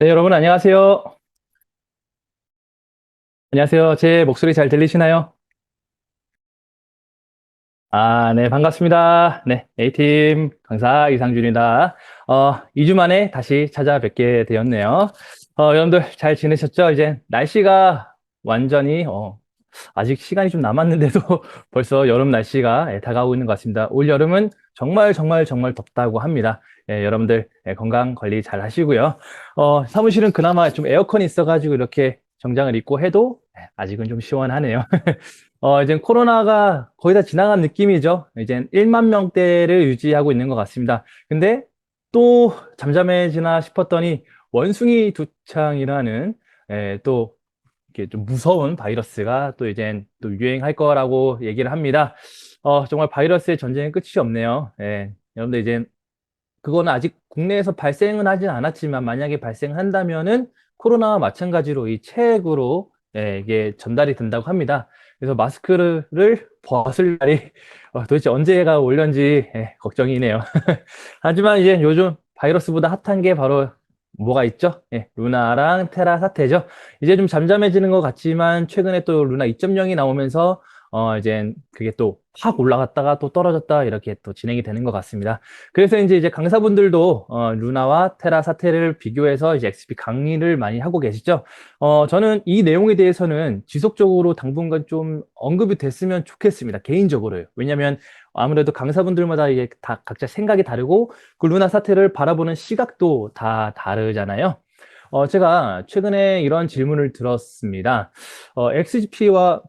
네, 여러분 안녕하세요. 안녕하세요. 제 목소리 잘 들리시나요? 아, 네, 반갑습니다. 네, A팀 강사 이상준입니다. 2주 만에 다시 찾아뵙게 되었네요. 여러분들 잘 지내셨죠? 이제 날씨가 완전히, 아직 시간이 좀 남았는데도 벌써 여름 날씨가 다가오고 있는 것 같습니다. 올 여름은 정말 정말 정말 덥다고 합니다. 여러분들 건강 관리 잘 하시고요. 사무실은 그나마 좀 에어컨이 있어가지고 이렇게 정장을 입고 해도 아직은 좀 시원하네요. 이제 코로나가 거의 다 지나간 느낌이죠. 이제 1만 명대를 유지하고 있는 것 같습니다. 근데 또 잠잠해지나 싶었더니 원숭이 두창이라는 또 이렇게 좀 무서운 바이러스가 또 이제 또 유행할 거라고 얘기를 합니다. 정말 바이러스의 전쟁은 끝이 없네요. 여러분들 이제 그거는 아직 국내에서 발생은 하진 않았지만 만약에 발생한다면은 코로나와 마찬가지로 이 체액으로 이게 전달이 된다고 합니다. 그래서 마스크를 벗을 날이 도대체 언제가 올련지 걱정이네요. 하지만 이제 요즘 바이러스보다 핫한 게 바로 뭐가 있죠? 루나랑 테라 사태죠. 이제 좀 잠잠해지는 것 같지만 최근에 또 루나 2.0이 나오면서 이제 그게 또 확 올라갔다가 또 떨어졌다 이렇게 또 진행이 되는 것 같습니다. 그래서 이제 강사분들도 루나와 테라 사태를 비교해서 이제 XP 강의를 많이 하고 계시죠. 저는 이 내용에 대해서는 지속적으로 당분간 좀 언급이 됐으면 좋겠습니다. 개인적으로요. 왜냐하면 아무래도 강사분들마다 이게 다 각자 생각이 다르고 그 루나 사태를 바라보는 시각도 다 다르잖아요. 제가 최근에 이런 질문을 들었습니다. XGP와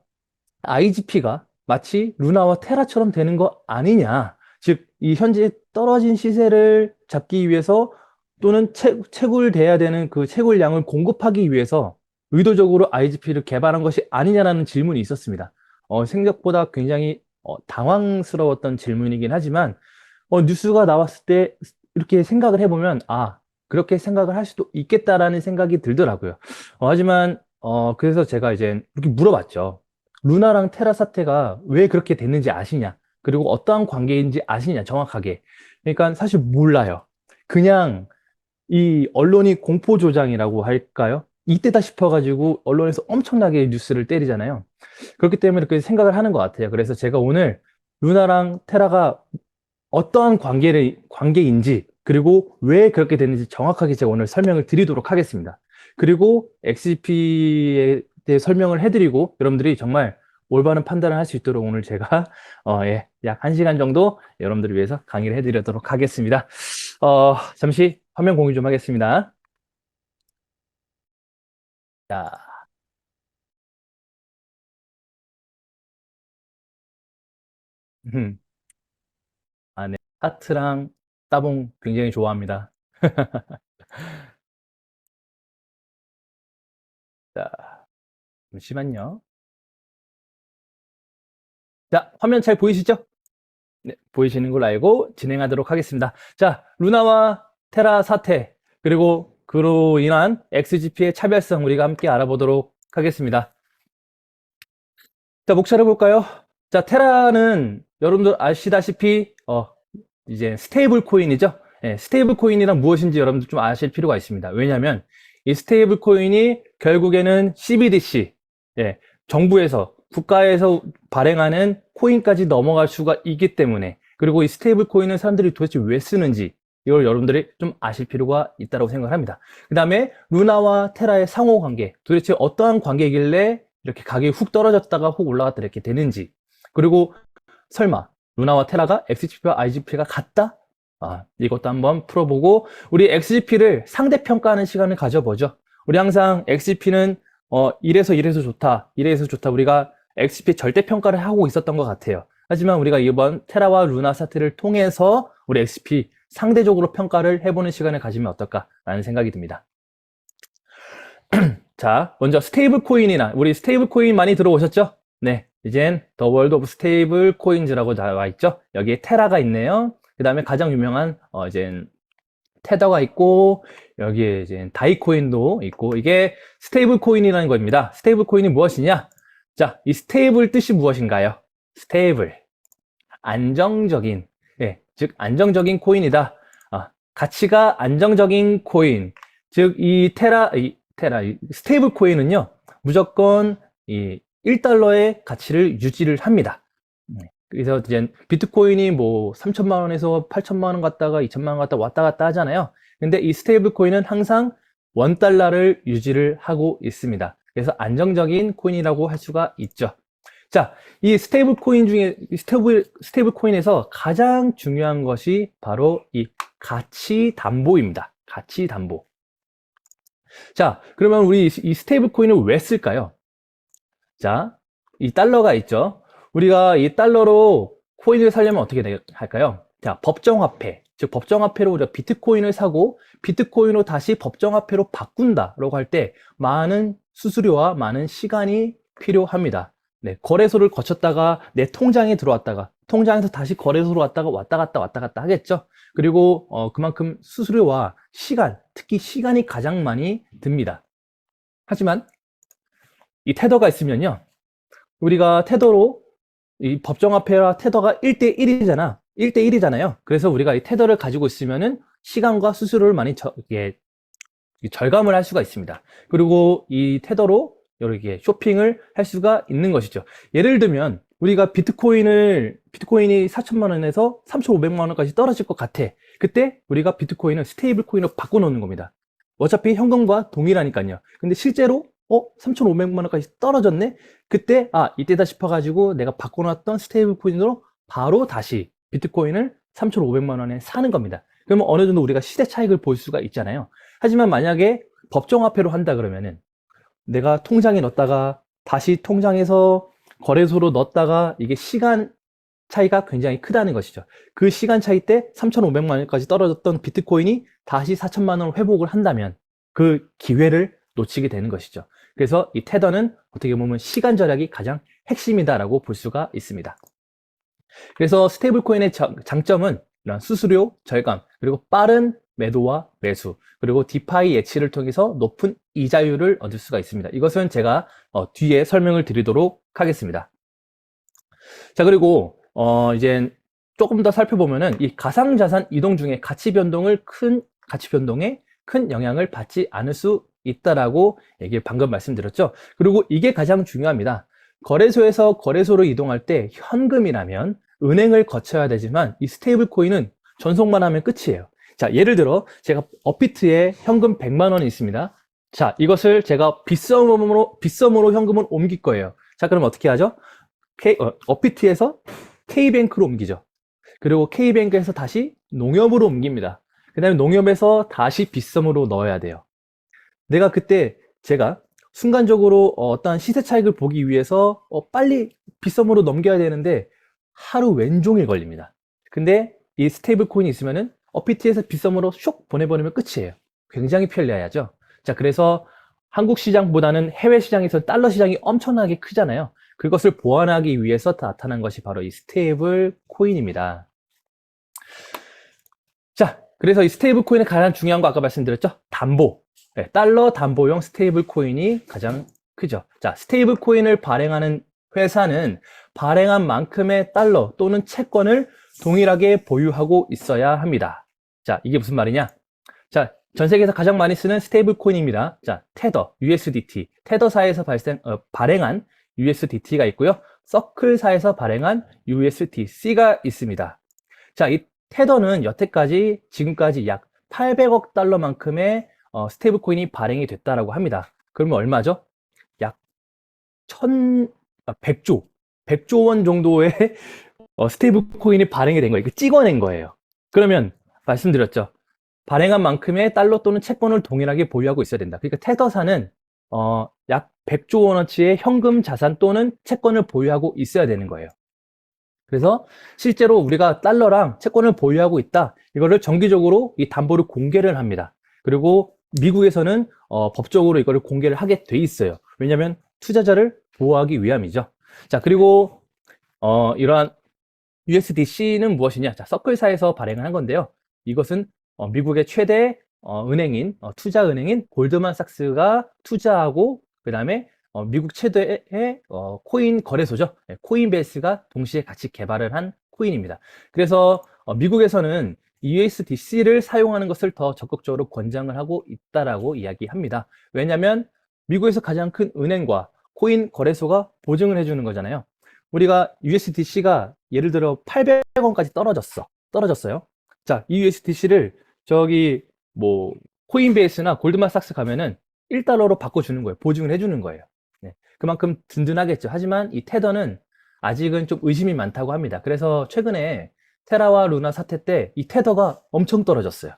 IGP가 마치 루나와 테라처럼 되는 거 아니냐. 즉, 이 현재 떨어진 시세를 잡기 위해서 또는 채굴돼야 되는 그 채굴량을 공급하기 위해서 의도적으로 IGP를 개발한 것이 아니냐라는 질문이 있었습니다. 생각보다 굉장히 당황스러웠던 질문이긴 하지만 뉴스가 나왔을 때 이렇게 생각을 해보면 그렇게 생각을 할 수도 있겠다라는 생각이 들더라고요. 하지만 그래서 제가 이제 이렇게 물어봤죠. 루나랑 테라 사태가 왜 그렇게 됐는지 아시냐? 그리고 어떠한 관계인지 아시냐? 정확하게. 그러니까 사실 몰라요. 그냥 이 언론이 공포 조장이라고 할까요? 이때다 싶어가지고 언론에서 엄청나게 뉴스를 때리잖아요. 그렇기 때문에 그렇게 생각을 하는 것 같아요. 그래서 제가 오늘 루나랑 테라가 어떠한 관계인지, 그리고 왜 그렇게 됐는지 정확하게 제가 오늘 설명을 드리도록 하겠습니다. 그리고 XGP에 대해 설명을 해드리고, 여러분들이 정말 올바른 판단을 할 수 있도록 오늘 제가, 약 1시간 정도 여러분들을 위해서 강의를 해드리도록 하겠습니다. 잠시 화면 공유 좀 하겠습니다. 자, 네. 하트랑 따봉 굉장히 좋아합니다. 자, 잠시만요. 자, 화면 잘 보이시죠? 네, 보이시는 걸로 알고 진행하도록 하겠습니다. 자, 루나와 테라 사태, 그리고 그로 인한 XGP의 차별성 우리가 함께 알아보도록 하겠습니다. 자, 목차를 볼까요? 자, 테라는 여러분들 아시다시피 이제 스테이블 코인이죠. 스테이블 코인이란 무엇인지 여러분들 좀 아실 필요가 있습니다. 왜냐하면 이 스테이블 코인이 결국에는 CBDC, 정부에서 국가에서 발행하는 코인까지 넘어갈 수가 있기 때문에, 그리고 이 스테이블 코인은 사람들이 도대체 왜 쓰는지 이걸 여러분들이 좀 아실 필요가 있다고 생각합니다. 그 다음에 루나와 테라의 상호 관계, 도대체 어떠한 관계이길래 이렇게 가격이 훅 떨어졌다가 훅 올라갔다 이렇게 되는지, 그리고 설마 루나와 테라가 XGP와 IGP가 같다? 이것도 한번 풀어보고 우리 XGP를 상대평가하는 시간을 가져보죠. 우리 항상 XGP는 이래서 좋다, 이래서 좋다, 우리가 XGP 절대평가를 하고 있었던 것 같아요. 하지만 우리가 이번 테라와 루나 사태를 통해서 우리 XGP 상대적으로 평가를 해보는 시간을 가지면 어떨까라는 생각이 듭니다. 자, 먼저 스테이블 코인이나 우리 스테이블 코인 많이 들어오셨죠? 네, 이젠 더 월드 오브 스테이블 코인즈라고 나와 있죠. 여기에 테라가 있네요. 그 다음에 가장 유명한 이제 테더가 있고, 여기에 이제 다이코인도 있고, 이게 스테이블 코인이라는 겁니다. 스테이블 코인이 무엇이냐? 자, 이 스테이블 뜻이 무엇인가요? 스테이블, 안정적인, 즉 안정적인 코인이다. 가치가 안정적인 코인. 즉, 이 스테이블 코인은요, 무조건 이 1달러의 가치를 유지를 합니다. 그래서 이제 비트코인이 뭐 3천만 원에서 8천만 원 갔다가 2천만 원 갔다 왔다 갔다 하잖아요. 근데 이 스테이블 코인은 항상 1달러를 유지를 하고 있습니다. 그래서 안정적인 코인이라고 할 수가 있죠. 자, 이 스테이블 코인 중에, 스테이블 코인에서 가장 중요한 것이 바로 이 가치 담보입니다. 가치 담보. 자, 그러면 우리 이 스테이블 코인을 왜 쓸까요? 자, 이 달러가 있죠. 우리가 이 달러로 코인을 사려면 어떻게 할까요? 자, 법정화폐. 즉, 법정화폐로 우리가 비트코인을 사고 비트코인으로 다시 법정화폐로 바꾼다라고 할 때 많은 수수료와 많은 시간이 필요합니다. 네, 거래소를 거쳤다가 내 통장에 들어왔다가 통장에서 다시 거래소로 왔다가 왔다 갔다 하겠죠. 그리고 그만큼 수수료와 시간, 특히 시간이 가장 많이 듭니다. 하지만 이 테더가 있으면요, 우리가 테더로 이 법정화폐와 테더가 1대1이잖아요. 그래서 우리가 이 테더를 가지고 있으면은 시간과 수수료를 많이 절감을 할 수가 있습니다. 그리고 이 테더로 이렇게 쇼핑을 할 수가 있는 것이죠. 예를 들면 우리가 비트코인이 4천만 원에서 3,500만 원까지 떨어질 것 같아. 그때 우리가 비트코인을 스테이블 코인으로 바꿔놓는 겁니다. 어차피 현금과 동일하니까요. 근데 실제로 3,500만 원까지 떨어졌네? 그때 이때다 싶어가지고 내가 바꿔놨던 스테이블 코인으로 바로 다시 비트코인을 3,500만 원에 사는 겁니다. 그러면 어느 정도 우리가 시대 차익을 볼 수가 있잖아요. 하지만 만약에 법정화폐로 한다 그러면은 내가 통장에 넣었다가 다시 통장에서 거래소로 넣었다가 이게 시간 차이가 굉장히 크다는 것이죠. 그 시간 차이 때 3,500만 원까지 떨어졌던 비트코인이 다시 4천만 원을 회복을 한다면 그 기회를 놓치게 되는 것이죠. 그래서 이 테더는 어떻게 보면 시간 절약이 가장 핵심이다라고 볼 수가 있습니다. 그래서 스테이블 코인의 장점은 이런 수수료 절감, 그리고 빠른 매도와 매수, 그리고 디파이 예치를 통해서 높은 이자율을 얻을 수가 있습니다. 이것은 제가 뒤에 설명을 드리도록 하겠습니다. 자, 그리고 이제 조금 더 살펴보면은 이 가상자산 이동 중에 가치 변동에 큰 영향을 받지 않을 수 있다라고 얘기 방금 말씀드렸죠. 그리고 이게 가장 중요합니다. 거래소에서 거래소로 이동할 때 현금이라면 은행을 거쳐야 되지만 이 스테이블 코인은 전송만 하면 끝이에요. 자, 예를 들어 제가 업비트에 현금 100만 원이 있습니다. 자, 이것을 제가 빗썸으로 현금을 옮길 거예요. 자, 그럼 어떻게 하죠? 업비트에서 K뱅크로 옮기죠. 그리고 K뱅크에서 다시 농협으로 옮깁니다. 그 다음에 농협에서 다시 빗썸으로 넣어야 돼요. 내가 그때 제가 순간적으로 어떤 시세 차익을 보기 위해서 빨리 빗썸으로 넘겨야 되는데 하루 왼종일 걸립니다. 근데 이 스테이블 코인이 있으면은 업비트에서 빗썸으로 쇽 보내버리면 끝이에요. 굉장히 편리하죠. 자, 그래서 한국 시장보다는 해외 시장에서 달러 시장이 엄청나게 크잖아요. 그것을 보완하기 위해서 나타난 것이 바로 이 스테이블 코인입니다. 자, 그래서 이 스테이블 코인의 가장 중요한 거 아까 말씀드렸죠? 담보. 네, 달러 담보용 스테이블 코인이 가장 크죠. 자, 스테이블 코인을 발행하는 회사는 발행한 만큼의 달러 또는 채권을 동일하게 보유하고 있어야 합니다. 자, 이게 무슨 말이냐? 자, 전 세계에서 가장 많이 쓰는 스테이블 코인입니다. 자, 테더, USDT. 테더사에서 발행한 USDT가 있고요. 서클사에서 발행한 USDC가 있습니다. 자, 이 테더는 지금까지 약 800억 달러만큼의 스테이블 코인이 발행이 됐다라고 합니다. 그러면 얼마죠? 약 100조 원 정도의 스테이블 코인이 발행이 된 거예요. 이거 찍어낸 거예요. 그러면 말씀드렸죠. 발행한 만큼의 달러 또는 채권을 동일하게 보유하고 있어야 된다. 그러니까 테더사는 약 100조 원어치의 현금 자산 또는 채권을 보유하고 있어야 되는 거예요. 그래서 실제로 우리가 달러랑 채권을 보유하고 있다. 이거를 정기적으로 이 담보를 공개를 합니다. 그리고 미국에서는 법적으로 이거를 공개를 하게 돼 있어요. 왜냐하면 투자자를 보호하기 위함이죠. 자, 그리고 이러한 USDC는 무엇이냐? 자, 서클사에서 발행을 한 건데요. 이것은 미국의 최대 은행인 투자은행인 골드만삭스가 투자하고 그 다음에 미국 최대의 코인 거래소죠. 코인베이스가 동시에 같이 개발을 한 코인입니다. 그래서 미국에서는 USDC를 사용하는 것을 더 적극적으로 권장을 하고 있다라고 이야기합니다. 왜냐하면 미국에서 가장 큰 은행과 코인 거래소가 보증을 해주는 거잖아요. 우리가 USDC가 예를 들어 800원까지 떨어졌어요. 자, 이 USDC를 저기 뭐 코인베이스나 골드만삭스 가면은 1달러로 바꿔주는 거예요. 보증을 해주는 거예요. 네, 그만큼 든든하겠죠. 하지만 이 테더는 아직은 좀 의심이 많다고 합니다. 그래서 최근에 테라와 루나 사태 때 이 테더가 엄청 떨어졌어요.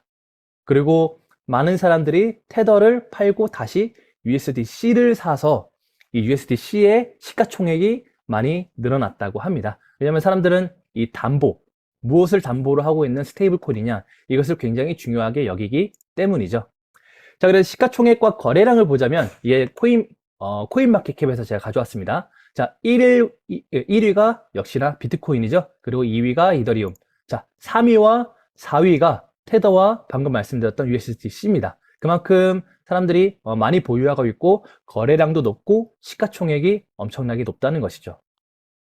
그리고 많은 사람들이 테더를 팔고 다시 USDC를 사서 이 USDC의 시가총액이 많이 늘어났다고 합니다. 왜냐하면 사람들은 이 담보, 무엇을 담보로 하고 있는 스테이블 코인이냐, 이것을 굉장히 중요하게 여기기 때문이죠. 자, 그래서 시가총액과 거래량을 보자면 이게 코인마켓캡에서 제가 가져왔습니다. 자, 1위가 역시나 비트코인이죠. 그리고 2위가 이더리움. 자, 3위와 4위가 테더와 방금 말씀드렸던 USDC입니다. 그만큼 사람들이 많이 보유하고 있고 거래량도 높고 시가총액이 엄청나게 높다는 것이죠.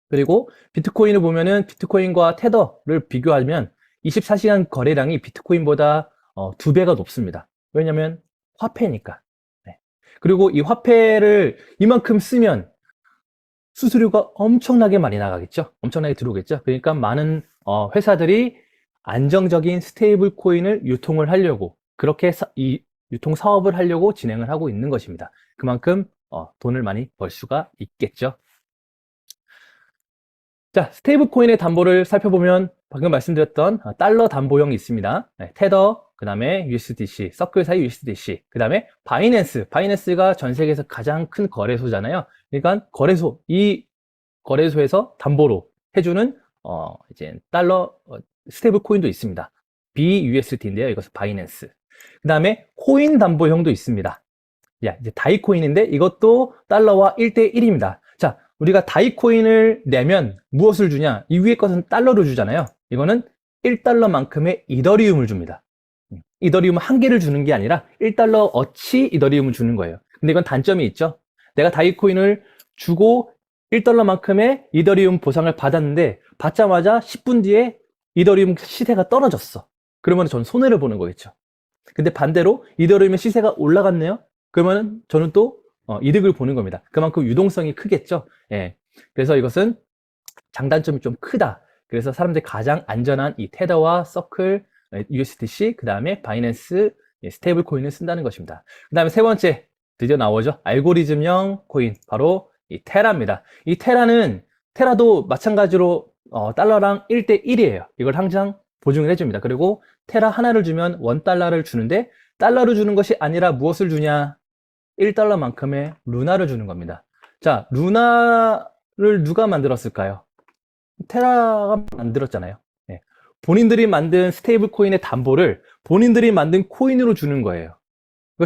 그리고 비트코인을 보면은 비트코인과 테더를 비교하면 24시간 거래량이 비트코인보다 2배가 높습니다. 왜냐면 화폐니까. 네. 그리고 이 화폐를 이만큼 쓰면 수수료가 엄청나게 많이 나가겠죠. 엄청나게 들어오겠죠. 그러니까 많은 회사들이 안정적인 스테이블 코인을 유통을 하려고 그렇게 이 유통 사업을 하려고 진행을 하고 있는 것입니다. 그만큼 돈을 많이 벌 수가 있겠죠. 자, 스테이블 코인의 담보를 살펴보면 방금 말씀드렸던 달러 담보형이 있습니다. 네, 테더, 그 다음에 USDC, 서클 사이 USDC, 그 다음에 바이낸스가 전 세계에서 가장 큰 거래소잖아요. 그러니까 이 거래소에서 담보로 해주는 이제 달러 스테이블 코인도 있습니다. BUSD인데요. 이것은 바이낸스. 그 다음에 코인 담보형도 있습니다. 야, 이제 다이코인인데 이것도 달러와 1대1입니다. 자, 우리가 다이코인을 내면 무엇을 주냐? 이 위에 것은 달러를 주잖아요. 이거는 1달러만큼의 이더리움을 줍니다. 이더리움 한 개를 주는 게 아니라 1달러 어치 이더리움을 주는 거예요. 근데 이건 단점이 있죠. 내가 다이코인을 주고 1달러만큼의 이더리움 보상을 받았는데 받자마자 10분 뒤에 이더리움 시세가 떨어졌어. 그러면 저는 손해를 보는 거겠죠. 근데 반대로 이더리움의 시세가 올라갔네요. 그러면 저는 또 이득을 보는 겁니다. 그만큼 유동성이 크겠죠. 예. 그래서 이것은 장단점이 좀 크다. 그래서 사람들이 가장 안전한 이 테더와 서클, USDC, 그 다음에 바이낸스, 스테이블 코인을 쓴다는 것입니다. 그 다음에 세 번째, 드디어 나오죠. 알고리즘형 코인, 바로 이 테라입니다. 이 테라도 마찬가지로 달러랑 1대1이에요. 이걸 항상 보증을 해줍니다. 그리고 테라 하나를 주면 1달러를 주는데 달러를 주는 것이 아니라 무엇을 주냐? 1달러만큼의 루나를 주는 겁니다. 자, 루나를 누가 만들었을까요? 테라가 만들었잖아요. 네. 본인들이 만든 스테이블 코인의 담보를 본인들이 만든 코인으로 주는 거예요.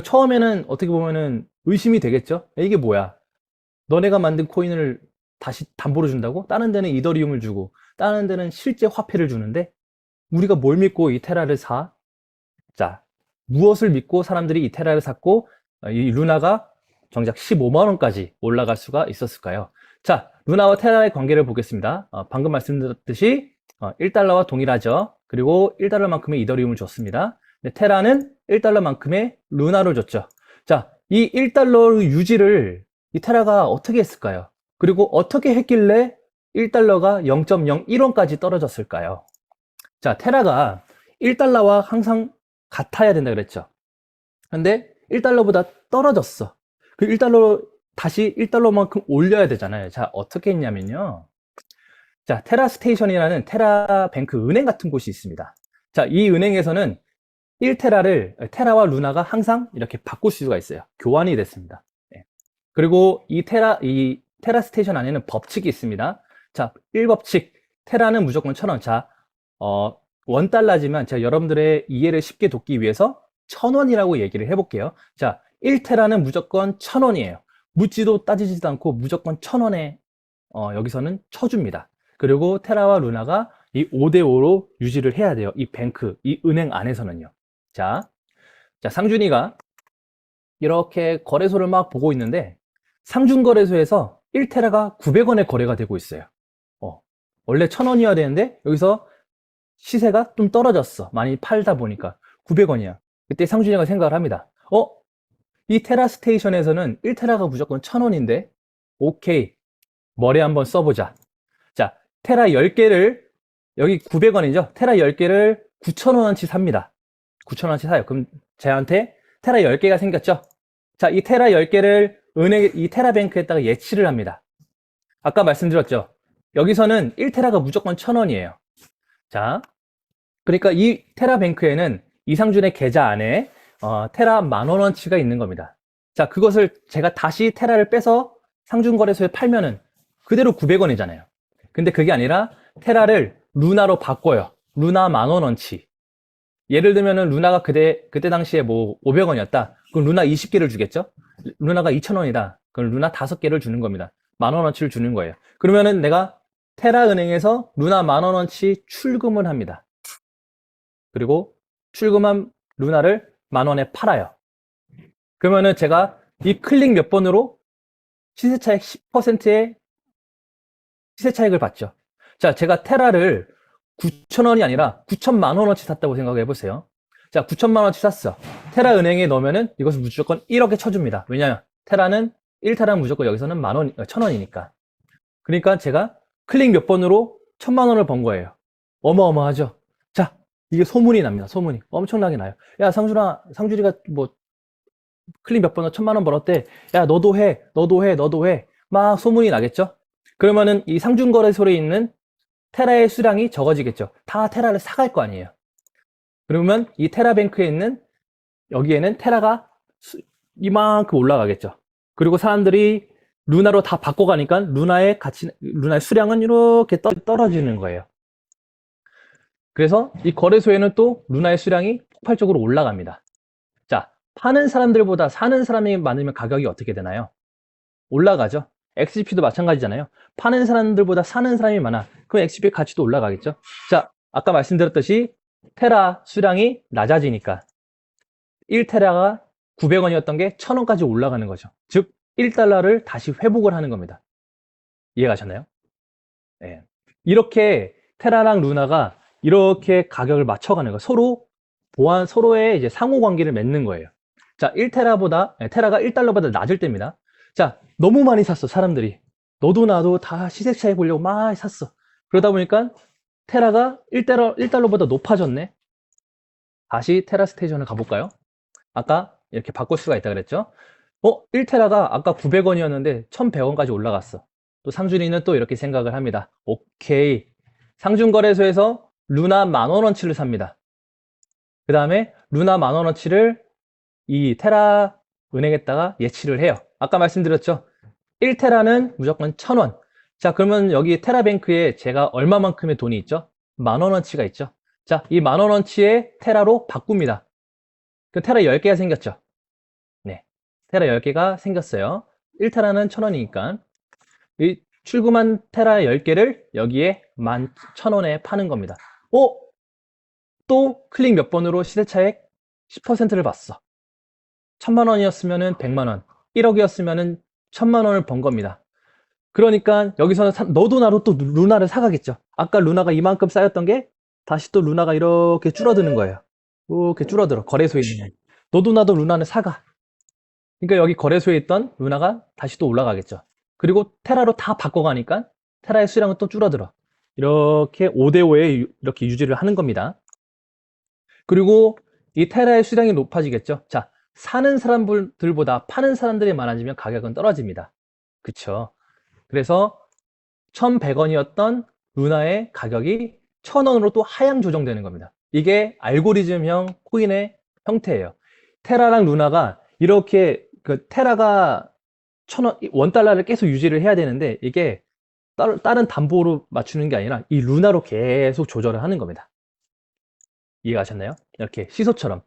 처음에는 어떻게 보면은 의심이 되겠죠? 이게 뭐야? 너네가 만든 코인을 다시 담보로 준다고? 다른 데는 이더리움을 주고 다른 데는 실제 화폐를 주는데 우리가 뭘 믿고 이 테라를 사? 자, 무엇을 믿고 사람들이 이 테라를 샀고 이 루나가 정작 15만 원까지 올라갈 수가 있었을까요? 자, 루나와 테라의 관계를 보겠습니다. 방금 말씀드렸듯이 1달러와 동일하죠. 그리고 1달러만큼의 이더리움을 줬습니다. 테라는 1달러만큼의 루나를 줬죠. 자, 이 1달러 유지를 이 테라가 어떻게 했을까요? 그리고 어떻게 했길래 1달러가 0.01원까지 떨어졌을까요? 자, 테라가 1달러와 항상 같아야 된다 그랬죠. 근데 1달러보다 떨어졌어. 그 1달러 다시 1달러만큼 올려야 되잖아요. 자, 어떻게 했냐면요. 자, 테라 스테이션이라는 테라 뱅크 은행 같은 곳이 있습니다. 자, 이 은행에서는 1테라와 루나가 항상 이렇게 바꿀 수가 있어요. 교환이 됐습니다. 네. 그리고 이 테라 스테이션 안에는 법칙이 있습니다. 자, 1법칙. 테라는 무조건 1,000원. 자, 1달러지만 제가 여러분들의 이해를 쉽게 돕기 위해서 1,000원이라고 얘기를 해볼게요. 자, 1테라는 무조건 1,000원이에요. 묻지도 따지지도 않고 무조건 1,000원에 여기서는 쳐줍니다. 그리고 테라와 루나가 이 5대5로 유지를 해야 돼요. 이 이 은행 안에서는요. 자, 상준이가 이렇게 거래소를 막 보고 있는데 상준거래소에서 1테라가 900원에 거래가 되고 있어요. 원래 1,000원이어야 되는데 여기서 시세가 좀 떨어졌어. 많이 팔다 보니까 900원이야. 그때 상준이가 생각을 합니다. 이 테라 스테이션에서는 1테라가 무조건 1000원인데 오케이, 머리 한번 써보자. 자, 테라 10개를 여기 900원이죠. 테라 10개를 9,000원어치 삽니다. 9,000원어치 사요. 그럼 저한테 테라 10개가 생겼죠. 자, 이 테라 10개를 이 테라뱅크에다가 예치를 합니다. 아까 말씀드렸죠. 여기서는 1테라가 무조건 1000원이에요. 자, 그러니까 이 테라뱅크에는 이상준의 계좌 안에 테라 10,000원어치가 있는 겁니다. 자, 그것을 제가 다시 테라를 빼서 상준거래소에 팔면은 그대로 900원이잖아요. 근데 그게 아니라 테라를 루나로 바꿔요. 루나 10,000원어치. 예를 들면은 루나가 그때 당시에 뭐 500원이었다. 그럼 루나 20개를 주겠죠? 루나가 2,000원이다. 그럼 루나 5개를 주는 겁니다. 10,000원어치를 주는 거예요. 그러면은 내가 테라은행에서 루나 10,000원어치 출금을 합니다. 그리고 출금한 루나를 10,000원에 팔아요. 그러면은 제가 이 클릭 몇 번으로 시세 차익 10%의 시세 차익을 받죠. 자, 제가 테라를 9,000원이 아니라 9,000만원어치 샀다고 생각해 보세요. 자, 9,000만원어치 샀어. 테라 은행에 넣으면은 이것을 무조건 1억에 쳐줍니다. 왜냐하면 테라는 1테라는 무조건 여기서는 1,000원이니까. 그러니까 제가 클릭 몇 번으로 1,000만원을 번 거예요. 어마어마하죠. 자, 이게 소문이 납니다. 소문이 엄청나게 나요. 야, 상준이가 뭐 클릭 몇 번으로 1,000만원 벌었대. 야, 너도 해. 막 소문이 나겠죠. 그러면은 이 상준거래소에 있는 테라의 수량이 적어지겠죠. 다 테라를 사갈 거 아니에요. 그러면 이 테라뱅크에 있는 여기에는 테라가 이만큼 올라가겠죠. 그리고 사람들이 루나로 다 바꿔가니까 루나의 수량은 이렇게 떨어지는 거예요. 그래서 이 거래소에는 또 루나의 수량이 폭발적으로 올라갑니다. 자, 파는 사람들보다 사는 사람이 많으면 가격이 어떻게 되나요? 올라가죠. XGP도 마찬가지잖아요. 파는 사람들보다 사는 사람이 많아. 그럼 XGP 가치도 올라가겠죠. 자, 아까 말씀드렸듯이 테라 수량이 낮아지니까 1테라가 900원이었던 게 1,000원까지 올라가는 거죠. 즉 1달러를 다시 회복을 하는 겁니다. 이해가셨나요? 네. 이렇게 테라랑 루나가 이렇게 가격을 맞춰가는 거예요. 서로의 이제 상호 관계를 맺는 거예요. 자, 테라가 1달러보다 낮을 때입니다. 자, 너무 많이 샀어, 사람들이. 너도 나도 다 시세 차이 보려고 많이 샀어. 그러다 보니까 테라가 1달러보다 높아졌네. 다시 테라 스테이션을 가볼까요? 아까 이렇게 바꿀 수가 있다 그랬죠? 1테라가 아까 900원이었는데 1,100원까지 올라갔어. 또 상준이는 또 이렇게 생각을 합니다. 오케이. 상준거래소에서 루나 10,000원어치를 삽니다. 그 다음에 루나 10,000원어치를 이 테라 은행에다가 예치를 해요. 아까 말씀드렸죠? 1테라는 무조건 1,000원. 자, 그러면 여기 테라뱅크에 제가 얼마만큼의 돈이 있죠? 10,000원어치가 있죠. 자, 이 10,000원어치의 테라로 바꿉니다. 그 테라 10개가 생겼죠. 네. 테라 10개가 생겼어요. 1테라는 1,000원이니까. 이 출금한 테라 10개를 여기에 11,000원에 파는 겁니다. 또 클릭 몇 번으로 시세차익 10%를 봤어. 1,000만원이었으면 100만원, 1억이었으면 1,000만원을 번 겁니다. 그러니까 여기서는 너도 나도 또 루나를 사가겠죠. 아까 루나가 이만큼 쌓였던 게 다시 또 루나가 이렇게 줄어드는 거예요. 이렇게 줄어들어. 거래소에 있는. 너도 나도 루나를 사가. 그러니까 여기 거래소에 있던 루나가 다시 또 올라가겠죠. 그리고 테라로 다 바꿔가니까 테라의 수량은 또 줄어들어. 이렇게 5대5에 이렇게 유지를 하는 겁니다. 그리고 이 테라의 수량이 높아지겠죠. 자, 사는 사람들보다 파는 사람들이 많아지면 가격은 떨어집니다. 그쵸? 그래서 1,100원이었던 루나의 가격이 1,000원으로 또 하향 조정되는 겁니다. 이게 알고리즘형 코인의 형태예요. 테라랑 루나가 이렇게 테라가 1,000원, 원달러를 계속 유지를 해야 되는데 이게 다른 담보로 맞추는 게 아니라 이 루나로 계속 조절을 하는 겁니다. 이해가셨나요? 이렇게 시소처럼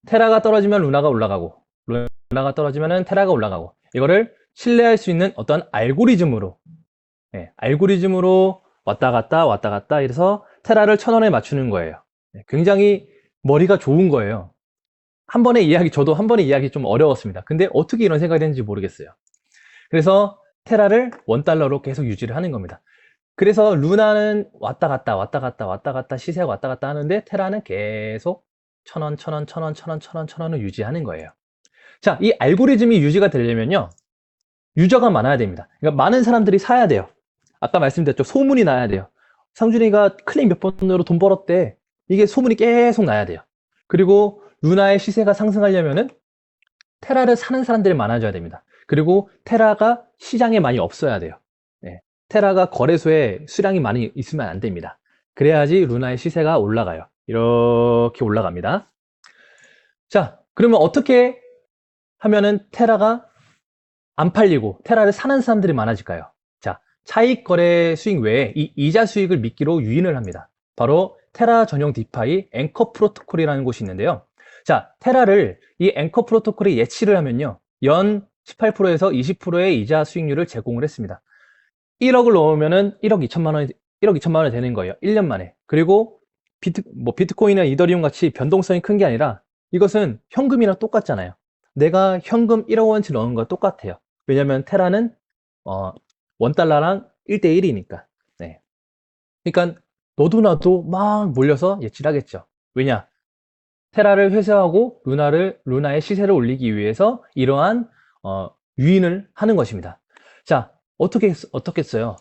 테라가 떨어지면 루나가 올라가고 루나가 떨어지면 테라가 올라가고 이거를 신뢰할 수 있는 어떤 알고리즘으로 알고리즘으로 왔다 갔다 이래서 테라를 1,000원에 맞추는 거예요. 굉장히 머리가 좋은 거예요. 저도 한 번의 이야기 좀 어려웠습니다. 근데 어떻게 이런 생각이 되는지 모르겠어요. 그래서 테라를 원달러로 계속 유지를 하는 겁니다. 그래서 루나는 왔다 갔다 왔다 갔다 왔다 갔다 시세가 왔다 갔다 하는데 테라는 계속 1,000원, 1,000원, 1,000원, 1,000원, 1,000원, 1,000원을 유지하는 거예요. 자, 이 알고리즘이 유지가 되려면요. 유저가 많아야 됩니다. 그러니까 많은 사람들이 사야 돼요. 아까 말씀드렸죠. 소문이 나야 돼요. 상준이가 클릭 몇 번으로 돈 벌었대. 이게 소문이 계속 나야 돼요. 그리고 루나의 시세가 상승하려면은 테라를 사는 사람들이 많아져야 됩니다. 그리고 테라가 시장에 많이 없어야 돼요. 네. 테라가 거래소에 수량이 많이 있으면 안 됩니다. 그래야지 루나의 시세가 올라가요. 이렇게 올라갑니다. 자, 그러면 어떻게 하면은 테라가 안 팔리고 테라를 사는 사람들이 많아질까요? 자, 차익 거래 수익 외에 이 이자 수익을 미끼로 유인을 합니다. 바로 테라 전용 디파이 앵커 프로토콜이라는 곳이 있는데요. 자, 테라를 이 앵커 프로토콜에 예치를 하면요. 연 18%에서 20%의 이자 수익률을 제공을 했습니다. 1억을 넣으면은 1억 2천만 원이 1억 2천만 원이 되는 거예요. 1년 만에. 그리고 비트코인이나 이더리움 같이 변동성이 큰 게 아니라 이것은 현금이랑 똑같잖아요. 내가 현금 1억 원치 넣은 거 똑같아요. 왜냐면 테라는 원달러랑 1대1이니까. 네. 그러니까 너도 나도 막 몰려서 예치를 하겠죠. 왜냐? 테라를 회수하고 루나의 시세를 올리기 위해서 이러한 유인을 하는 것입니다. 자, 어떻게 했어요?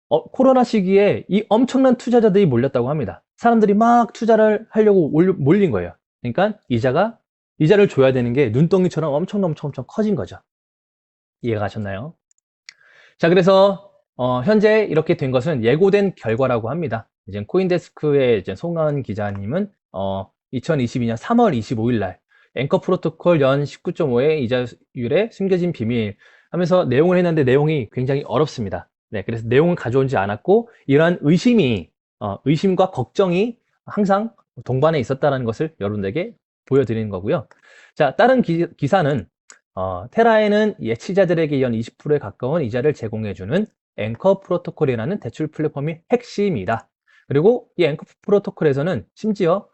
코로나 시기에 이 엄청난 투자자들이 몰렸다고 합니다. 사람들이 막 투자를 하려고 몰린 거예요. 그러니까 이자를 줘야 되는 게 눈덩이처럼 엄청 커진 거죠. 이해가 가셨나요? 자, 그래서 현재 이렇게 된 것은 예고된 결과라고 합니다. 이제 코인데스크의 이제 송하은 기자님은 2022년 3월 25일 날 앵커 프로토콜 연 19.5의 이자율의 숨겨진 비밀 하면서 내용을 했는데 내용이 굉장히 어렵습니다. 네, 그래서 내용을 가져오지 않았고 이러한 의심과 걱정이 항상 동반해 있었다는 것을 여러분들에게 보여드리는 거고요. 자, 다른 기사는 테라에는 예치자들에게 연 20%에 가까운 이자를 제공해주는 앵커 프로토콜이라는 대출 플랫폼이 핵심이다. 그리고 이 앵커 프로토콜에서는 심지어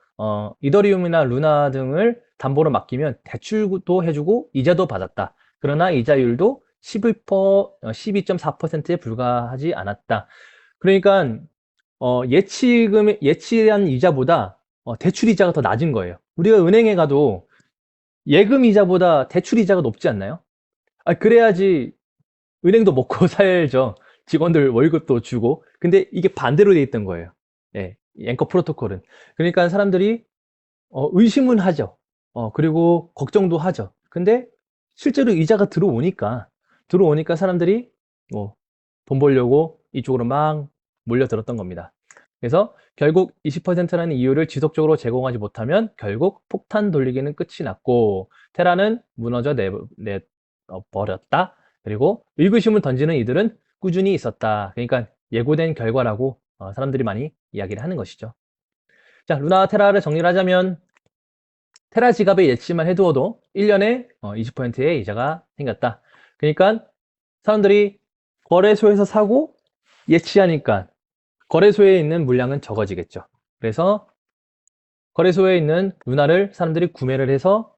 이더리움이나 루나 등을 담보로 맡기면 대출도 해주고 이자도 받았다. 그러나 이자율도 12.4%에 불과하지 않았다. 그러니까 예치한 이자보다 대출 이자가 더 낮은 거예요. 우리가 은행에 가도 예금 이자보다 대출 이자가 높지 않나요? 그래야지 은행도 먹고 살죠. 직원들 월급도 주고. 근데 이게 반대로 돼 있던 거예요. 예, 앵커 프로토콜은. 그러니까 사람들이 의심은 하죠. 그리고 걱정도 하죠. 근데 실제로 이자가 들어오니까 사람들이 돈 벌려고 이쪽으로 막 몰려들었던 겁니다. 그래서 결국 20%라는 이유를 지속적으로 제공하지 못하면 결국 폭탄 돌리기는 끝이 났고 테라는 무너져 버렸다. 그리고 의구심을 던지는 이들은 꾸준히 있었다. 그러니까 예고된 결과라고 사람들이 많이 이야기를 하는 것이죠. 자, 루나 테라를 정리를 하자면 테라 지갑에 예치만 해두어도 1년에 20%의 이자가 생겼다. 그러니까 사람들이 거래소에서 사고 예치하니까 거래소에 있는 물량은 적어지겠죠. 그래서 거래소에 있는 루나를 사람들이 구매를 해서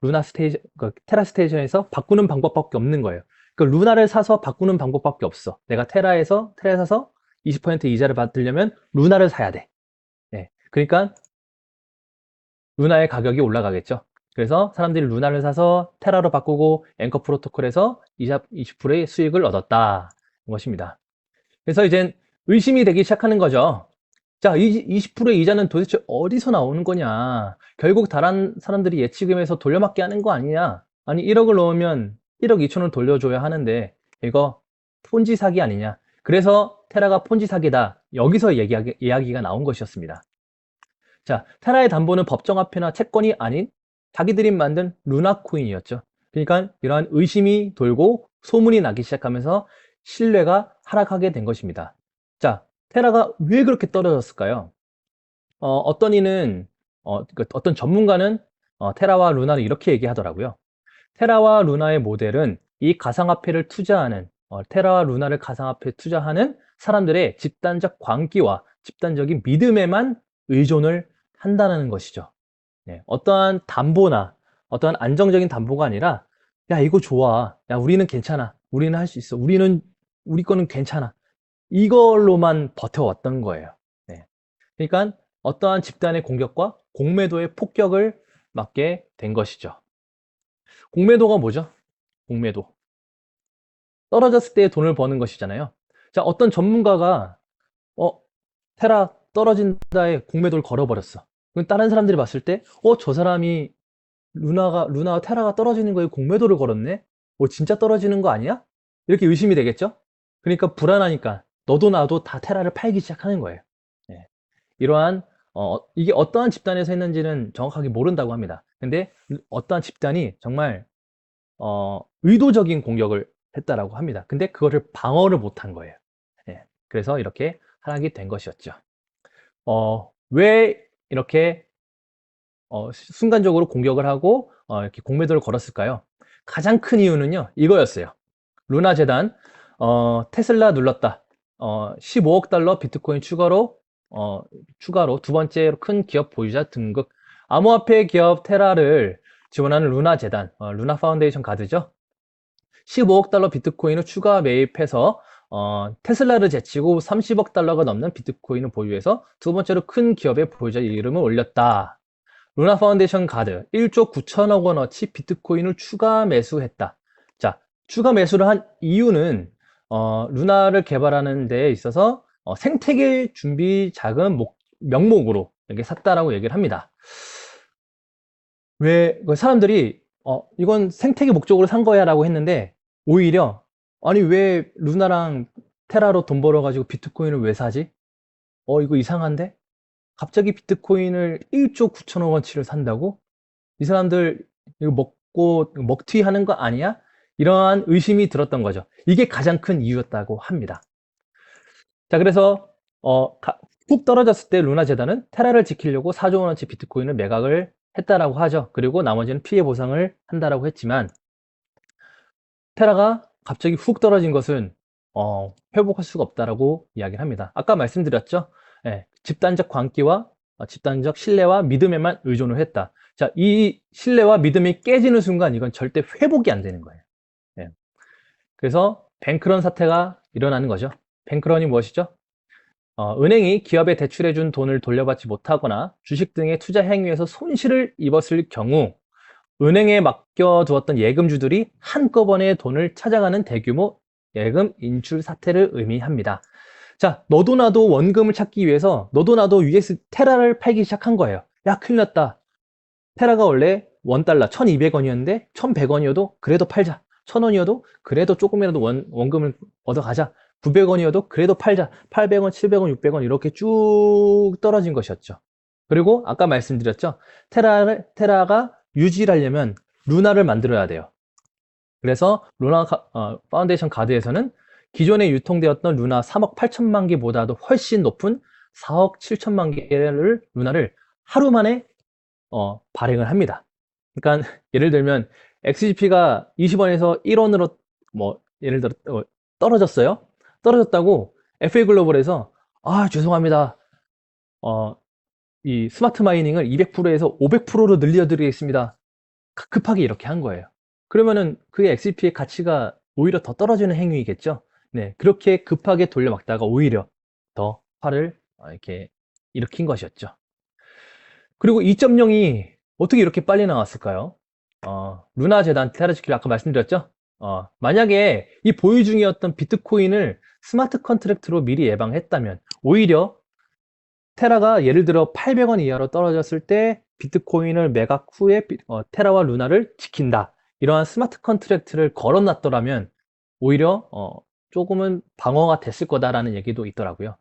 테라 스테이션에서 바꾸는 방법밖에 없는 거예요. 그러니까 루나를 사서 바꾸는 방법밖에 없어. 내가 테라에 사서 20% 이자를 받으려면 루나를 사야 돼. 네. 그러니까 루나의 가격이 올라가겠죠. 그래서 사람들이 루나를 사서 테라로 바꾸고 앵커 프로토콜에서 이자 20%의 수익을 얻었다. 것입니다. 그래서 이제 의심이 되기 시작하는 거죠. 자, 20%의 이자는 도대체 어디서 나오는 거냐? 결국 다른 사람들이 예치금에서 돌려막기 하는 거 아니냐? 아니, 1억을 넣으면 1억 2천을 돌려줘야 하는데 이거 폰지 사기 아니냐? 그래서 테라가 폰지 사기다. 여기서 이야기가 나온 것이었습니다. 자, 테라의 담보는 법정화폐나 채권이 아닌 자기들이 만든 루나코인이었죠. 그러니까 이러한 의심이 돌고 소문이 나기 시작하면서 신뢰가 하락하게 된 것입니다. 자, 테라가 왜 그렇게 떨어졌을까요? 어떤 전문가는 테라와 루나를 이렇게 얘기하더라고요. 테라와 루나의 모델은 이 가상화폐를 투자하는 테라와 루나를 가상화폐에 투자하는 사람들의 집단적 광기와 집단적인 믿음에만 의존을 한다는 것이죠. 네, 어떠한 담보나 어떠한 안정적인 담보가 아니라 야, 이거 좋아. 야, 우리는 괜찮아. 우리는 할 수 있어. 우리 거는 괜찮아. 이걸로만 버텨왔던 거예요. 네. 그러니까 어떠한 집단의 공격과 공매도의 폭격을 맞게 된 것이죠. 공매도가 뭐죠? 공매도. 떨어졌을 때 돈을 버는 것이잖아요. 자, 어떤 전문가가 어, 테라 떨어진다에 공매도를 걸어버렸어. 그럼 다른 사람들이 봤을 때, 저 사람이 루나와 테라가 떨어지는 거에 공매도를 걸었네? 진짜 떨어지는 거 아니야? 이렇게 의심이 되겠죠? 그러니까 불안하니까 너도 나도 다 테라를 팔기 시작하는 거예요. 예. 이러한, 이게 어떠한 집단에서 했는지는 정확하게 모른다고 합니다. 근데 어떠한 집단이 정말, 의도적인 공격을 했다라고 합니다. 근데 그거를 방어를 못한 거예요. 예. 그래서 이렇게 하락이 된 것이었죠. 왜 이렇게 순간적으로 공격을 하고 이렇게 공매도를 걸었을까요? 가장 큰 이유는요, 이거였어요. 루나 재단, 테슬라 눌렀다. 15억 달러 비트코인 추가로 두 번째로 큰 기업 보유자 등극. 암호화폐 기업 테라를 지원하는 루나 재단, 루나 파운데이션 가드죠. 15억 달러 비트코인을 추가 매입해서 테슬라를 제치고 30억 달러가 넘는 비트코인을 보유해서 두 번째로 큰 기업의 보유자 이름을 올렸다. 루나 파운데이션 가드 1조 9천억 원어치 비트코인을 추가 매수했다. 자, 추가 매수를 한 이유는 루나를 개발하는 데 있어서 생태계 준비 자금 명목으로 이렇게 샀다라고 얘기를 합니다. 왜 사람들이 이건 생태계 목적으로 산 거야 라고 했는데, 오히려 아니 왜 루나랑 테라로 돈 벌어가지고 비트코인을 왜 사지? 이거 이상한데? 갑자기 비트코인을 1조 9천억 원치를 산다고? 이 사람들 이거 먹고 먹튀 하는 거 아니야? 이러한 의심이 들었던 거죠. 이게 가장 큰 이유였다고 합니다. 자, 그래서 훅 떨어졌을 때 루나 재단은 테라를 지키려고 4조 원어치 비트코인을 매각을 했다라고 하죠. 그리고 나머지는 피해 보상을 한다라고 했지만, 테라가 갑자기 훅 떨어진 것은 회복할 수가 없다라고 이야기를 합니다. 아까 말씀드렸죠. 예, 집단적 광기와 집단적 신뢰와 믿음에만 의존을 했다. 자, 이 신뢰와 믿음이 깨지는 순간 이건 절대 회복이 안 되는 거예요. 예. 그래서 뱅크런 사태가 일어나는 거죠. 뱅크런이 무엇이죠? 은행이 기업에 대출해준 돈을 돌려받지 못하거나 주식 등의 투자 행위에서 손실을 입었을 경우 은행에 맡겨두었던 예금주들이 한꺼번에 돈을 찾아가는 대규모 예금 인출 사태를 의미합니다. 자, 너도 나도 원금을 찾기 위해서 너도 나도 US 테라를 팔기 시작한 거예요. 야, 큰일 났다. 테라가 원래 원달러 1200원이었는데 1100원이어도 그래도 팔자. 1000원이어도 그래도 조금이라도 원금을 얻어가자. 900원이어도 그래도 팔자. 800원, 700원, 600원 이렇게 쭉 떨어진 것이었죠. 그리고 아까 말씀드렸죠. 테라가 유지를 하려면 루나를 만들어야 돼요. 그래서 루나 파운데이션 가드에서는 기존에 유통되었던 루나 3억 8천만 개보다도 훨씬 높은 4억 7천만 개를 루나를 하루 만에 발행을 합니다. 그러니까 예를 들면 XGP가 20원에서 1원으로 예를 들어 떨어졌어요. 떨어졌다고 FA글로벌에서 죄송합니다. 이 스마트 마이닝을 200%에서 500%로 늘려드리겠습니다. 급하게 이렇게 한 거예요. 그러면은 그게 XGP의 가치가 오히려 더 떨어지는 행위겠죠. 네, 그렇게 급하게 돌려막다가 오히려 더 팔을 이렇게 일으킨 것이었죠. 그리고 2.0이 어떻게 이렇게 빨리 나왔을까요? 루나 재단 테라지킬 아까 말씀드렸죠? 만약에 이 보유 중이었던 비트코인을 스마트 컨트랙트로 미리 예방했다면 오히려 테라가 예를 들어 800원 이하로 떨어졌을 때 비트코인을 매각 후에 테라와 루나를 지킨다. 이러한 스마트 컨트랙트를 걸어놨더라면 오히려 조금은 방어가 됐을 거다라는 얘기도 있더라고요.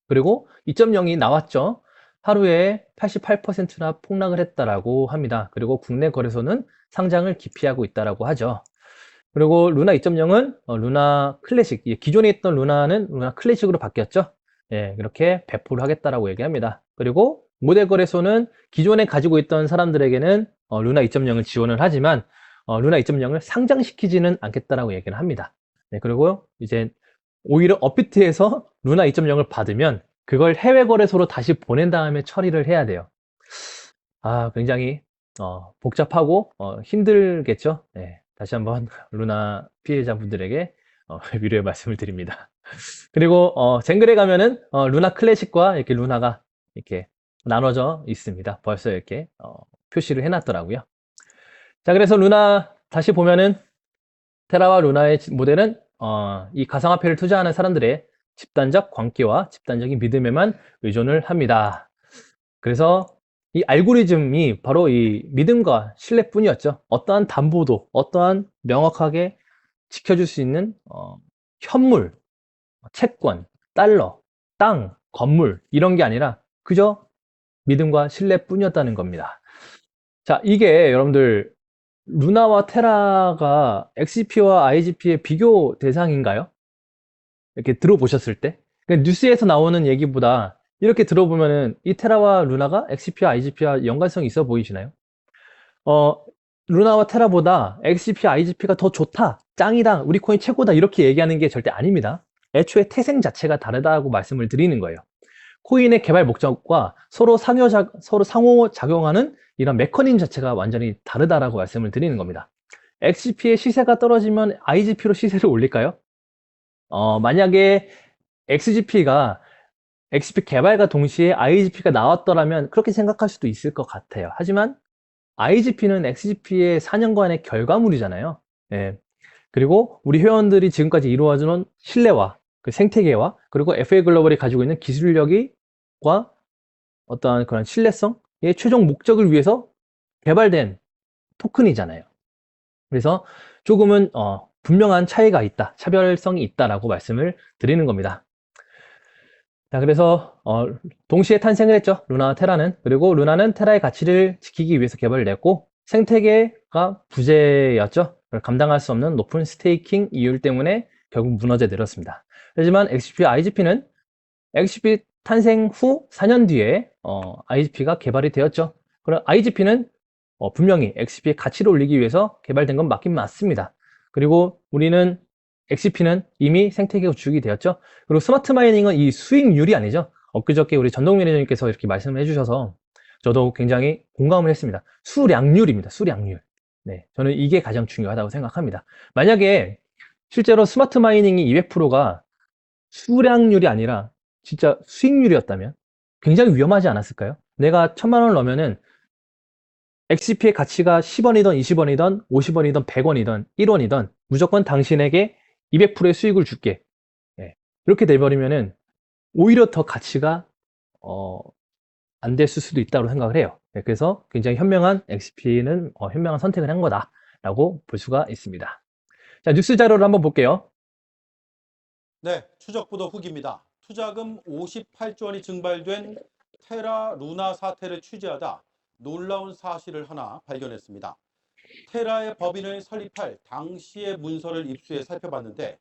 그리고 2.0이 나왔죠. 하루에 88%나 폭락을 했다라고 합니다. 그리고 국내 거래소는 상장을 기피하고 있다라고 하죠. 그리고 루나 2.0은 루나 클래식, 기존에 있던 루나는 루나 클래식으로 바뀌었죠. 예, 이렇게 배포를 하겠다라고 얘기합니다. 그리고 모델 거래소는 기존에 가지고 있던 사람들에게는 루나 2.0을 지원을 하지만 루나 2.0을 상장시키지는 않겠다라고 얘기를 합니다. 네, 그리고 이제 오히려 업비트에서 루나 2.0을 받으면 그걸 해외 거래소로 다시 보낸 다음에 처리를 해야 돼요. 굉장히 복잡하고 힘들겠죠. 네, 다시 한번 루나 피해자분들에게 위로의 말씀을 드립니다. 그리고 쟁글에 가면은 루나 클래식과 이렇게 루나가 이렇게 나눠져 있습니다. 벌써 이렇게 표시를 해놨더라고요. 자, 그래서 루나 다시 보면은 테라와 루나의 모델은 이 가상화폐를 투자하는 사람들의 집단적 광기와 집단적인 믿음에만 의존을 합니다. 그래서 이 알고리즘이 바로 이 믿음과 신뢰뿐이었죠. 어떠한 담보도, 어떠한 명확하게 지켜줄 수 있는 현물, 채권, 달러, 땅, 건물 이런 게 아니라 그저 믿음과 신뢰뿐이었다는 겁니다. 자, 이게 여러분들 루나와 테라가 XGP와 IGP의 비교 대상인가요? 이렇게 들어보셨을 때? 그러니까 뉴스에서 나오는 얘기보다 이렇게 들어보면은 이 테라와 루나가 XGP와 IGP와 연관성이 있어 보이시나요? 어, 루나와 테라보다 XGP, IGP가 더 좋다, 짱이다, 우리 코인 최고다 이렇게 얘기하는 게 절대 아닙니다. 애초에 태생 자체가 다르다고 말씀을 드리는 거예요. 코인의 개발 목적과 서로 서로 상호작용하는 이런 메커니즘 자체가 완전히 다르다라고 말씀을 드리는 겁니다. XGP의 시세가 떨어지면 IGP로 시세를 올릴까요? 만약에 XGP가 XGP 개발과 동시에 IGP가 나왔더라면 그렇게 생각할 수도 있을 것 같아요. 하지만 IGP는 XGP의 4년간의 결과물이잖아요. 예. 그리고 우리 회원들이 지금까지 이루어진 신뢰와 그 생태계와 그리고 FA 글로벌이 가지고 있는 기술력과 어떠한 그런 신뢰성의 최종 목적을 위해서 개발된 토큰이잖아요. 그래서 조금은 분명한 차이가 있다, 차별성이 있다라고 말씀을 드리는 겁니다. 자, 그래서 동시에 탄생을 했죠. 루나와 테라는. 그리고 루나는 테라의 가치를 지키기 위해서 개발을 했고 생태계가 부재였죠. 감당할 수 없는 높은 스테이킹 이율 때문에 결국 무너져 내렸습니다. 하지만 XGP, IGP는 XGP 탄생 후 4년 뒤에 IGP가 개발이 되었죠. 그럼 IGP는 분명히 XGP의 가치를 올리기 위해서 개발된 건 맞긴 맞습니다. 그리고 우리는 XGP는 이미 생태계 구축이 되었죠. 그리고 스마트 마이닝은 이 수익률이 아니죠. 엊그저께 우리 전동 매니저님께서 이렇게 말씀을 해주셔서 저도 굉장히 공감을 했습니다. 수량률입니다. 수량률. 네, 저는 이게 가장 중요하다고 생각합니다. 만약에 실제로 스마트 마이닝이 200%가 수량률이 아니라 진짜 수익률이었다면 굉장히 위험하지 않았을까요? 내가 1000만 원을 넣으면은 XGP의 가치가 10원이든 20원이든 50원이든 100원이든 1원이든 무조건 당신에게 200%의 수익을 줄게. 예. 이렇게 돼버리면은 오히려 더 가치가 안 됐을 수도 있다고 생각을 해요. 네, 그래서 굉장히 현명한 XGP는 현명한 선택을 한 거다라고 볼 수가 있습니다. 자, 뉴스 자료를 한번 볼게요. 네, 추적보도 후기입니다. 투자금 58조 원이 증발된 테라 루나 사태를 취재하다 놀라운 사실을 하나 발견했습니다. 테라의 법인을 설립할 당시의 문서를 입수해 살펴봤는데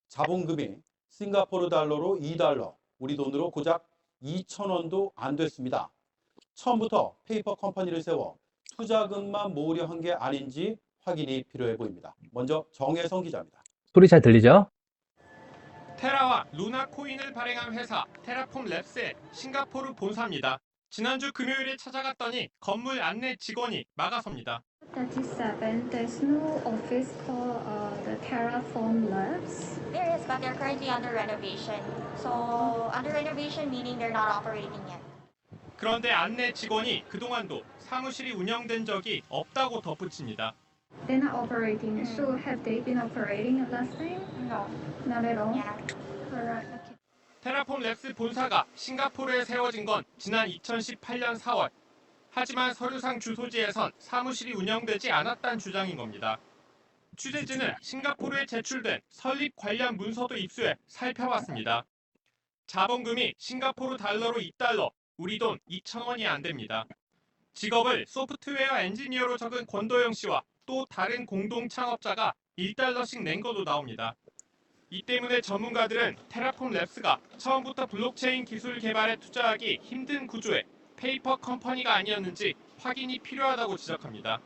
자본금이 싱가포르 달러로 2달러, 우리 돈으로 고작 2,000원도 안 됐습니다. 처음부터 페이퍼 컴퍼니를 세워 투자금만 모으려 한 게 아닌지 확인이 필요해 보입니다. 먼저 정혜성 기자입니다. 소리 잘 들리죠? 테라와 루나 코인을 발행한 회사 테라폼 랩스의 싱가포르 본사입니다. 지난주 금요일에 찾아갔더니 건물 안내 직원이 막아섭니다. 37, there's no office called the Terraform Labs. There is, but they're currently under renovation. So under renovation meaning they're not operating yet. 그런데 안내 직원이 그동안도 사무실이 운영된 적이 없다고 덧붙입니다. They're not operating. So have they been operating last time? No. Not at all. Yeah. Alright. Okay. 테라폼 랩스 본사가 싱가포르에 세워진 건 지난 2018년 4월. 하지만 서류상 주소지에선 사무실이 운영되지 않았다는 주장인 겁니다. 취재진은 싱가포르에 제출된 설립 관련 문서도 입수해 살펴봤습니다. 자본금이 싱가포르 달러로 2달러, 우리 돈 2,000원이 안 됩니다. 직업을 소프트웨어 엔지니어로 적은 권도영 씨와 또 다른 공동 창업자가 1달러씩 낸 것도 나옵니다. 이 때문에 전문가들은 테라폼 랩스가 처음부터 블록체인 기술 개발에 투자하기 힘든 구조의 페이퍼 컴퍼니가 아니었는지 확인이 필요하다고 지적합니다.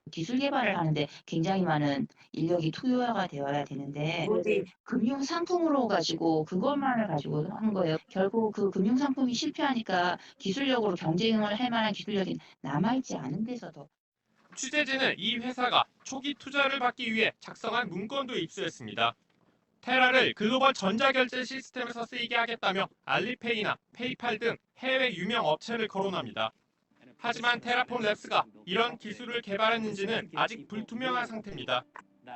기술 개발을 하는데 굉장히 많은 인력이 투여가 되어야 되는데 오로지 금융 상품으로 가지고 그것만을 가지고 한 거예요. 결국 그 금융 상품이 실패하니까 기술력으로 경쟁을 할 만한 기술력이 남아있지 않은 데서 더. 취재진은 이 회사가 초기 투자를 받기 위해 작성한 문건도 입수했습니다. 테라를 글로벌 전자결제 시스템에서 쓰이게 하겠다며 알리페이나 페이팔 등 해외 유명 업체를 거론합니다. 하지만 테라폼 랩스가 이런 기술을 개발했는지는 아직 불투명한 상태입니다.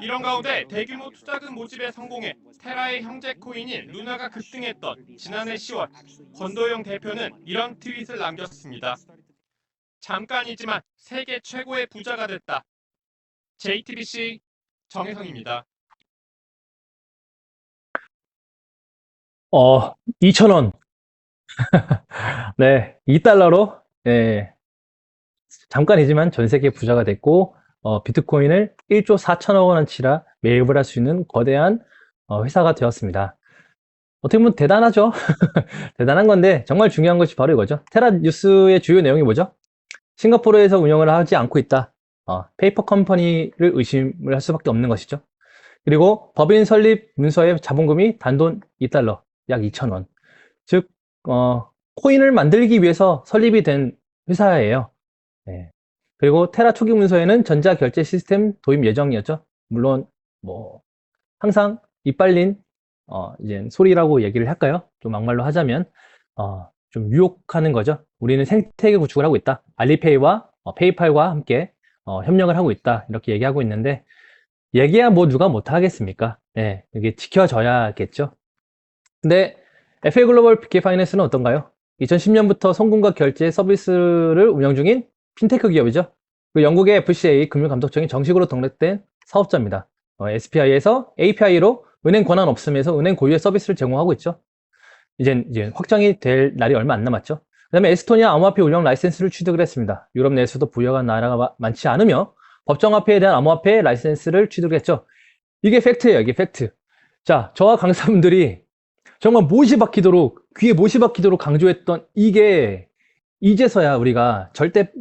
이런 가운데 대규모 투자금 모집에 성공해 테라의 형제 코인인 루나가 급등했던 지난해 10월, 권도영 대표는 이런 트윗을 남겼습니다. 잠깐이지만 세계 최고의 부자가 됐다. JTBC 정혜성입니다. 2,000원. 네, 2달러로, 예, 잠깐이지만 전 세계 부자가 됐고, 비트코인을 1조 4천억 원어치라 매입을 할 수 있는 거대한 회사가 되었습니다. 어떻게 보면 대단하죠? 대단한 건데, 정말 중요한 것이 바로 이거죠. 테라 뉴스의 주요 내용이 뭐죠? 싱가포르에서 운영을 하지 않고 있다. 페이퍼 컴퍼니를 의심을 할 수밖에 없는 것이죠. 그리고 법인 설립 문서의 자본금이 단돈 2달러, 약 2,000원. 즉, 코인을 만들기 위해서 설립이 된 회사예요. 네. 그리고 테라 초기 문서에는 전자결제 시스템 도입 예정이었죠. 물론, 항상 이빨린, 이제 소리라고 얘기를 할까요? 좀 막말로 하자면, 좀 유혹하는 거죠. 우리는 생태계 구축을 하고 있다. 알리페이와 페이팔과 함께 협력을 하고 있다. 이렇게 얘기하고 있는데, 얘기야 뭐 누가 못하겠습니까? 네, 이게 지켜져야겠죠. 근데 FA 글로벌 BK 파이낸스는 어떤가요? 2010년부터 송금과 결제 서비스를 운영 중인 핀테크 기업이죠. 그리고 영국의 FCA 금융감독청이 정식으로 등록된 사업자입니다. SPI에서 API로 은행 권한 없음에서 은행 고유의 서비스를 제공하고 있죠. 이제 확정이 될 날이 얼마 안 남았죠. 그 다음에 에스토니아 암호화폐 운영 라이센스를 취득을 했습니다. 유럽 내에서도 부여한 나라가 많지 않으며 법정화폐에 대한 암호화폐 라이센스를 취득했죠. 이게 팩트예요. 이게 팩트. 자, 저와 강사분들이 정말 못이 박히도록, 귀에 못이 박히도록 강조했던 이게 이제서야 우리가 절대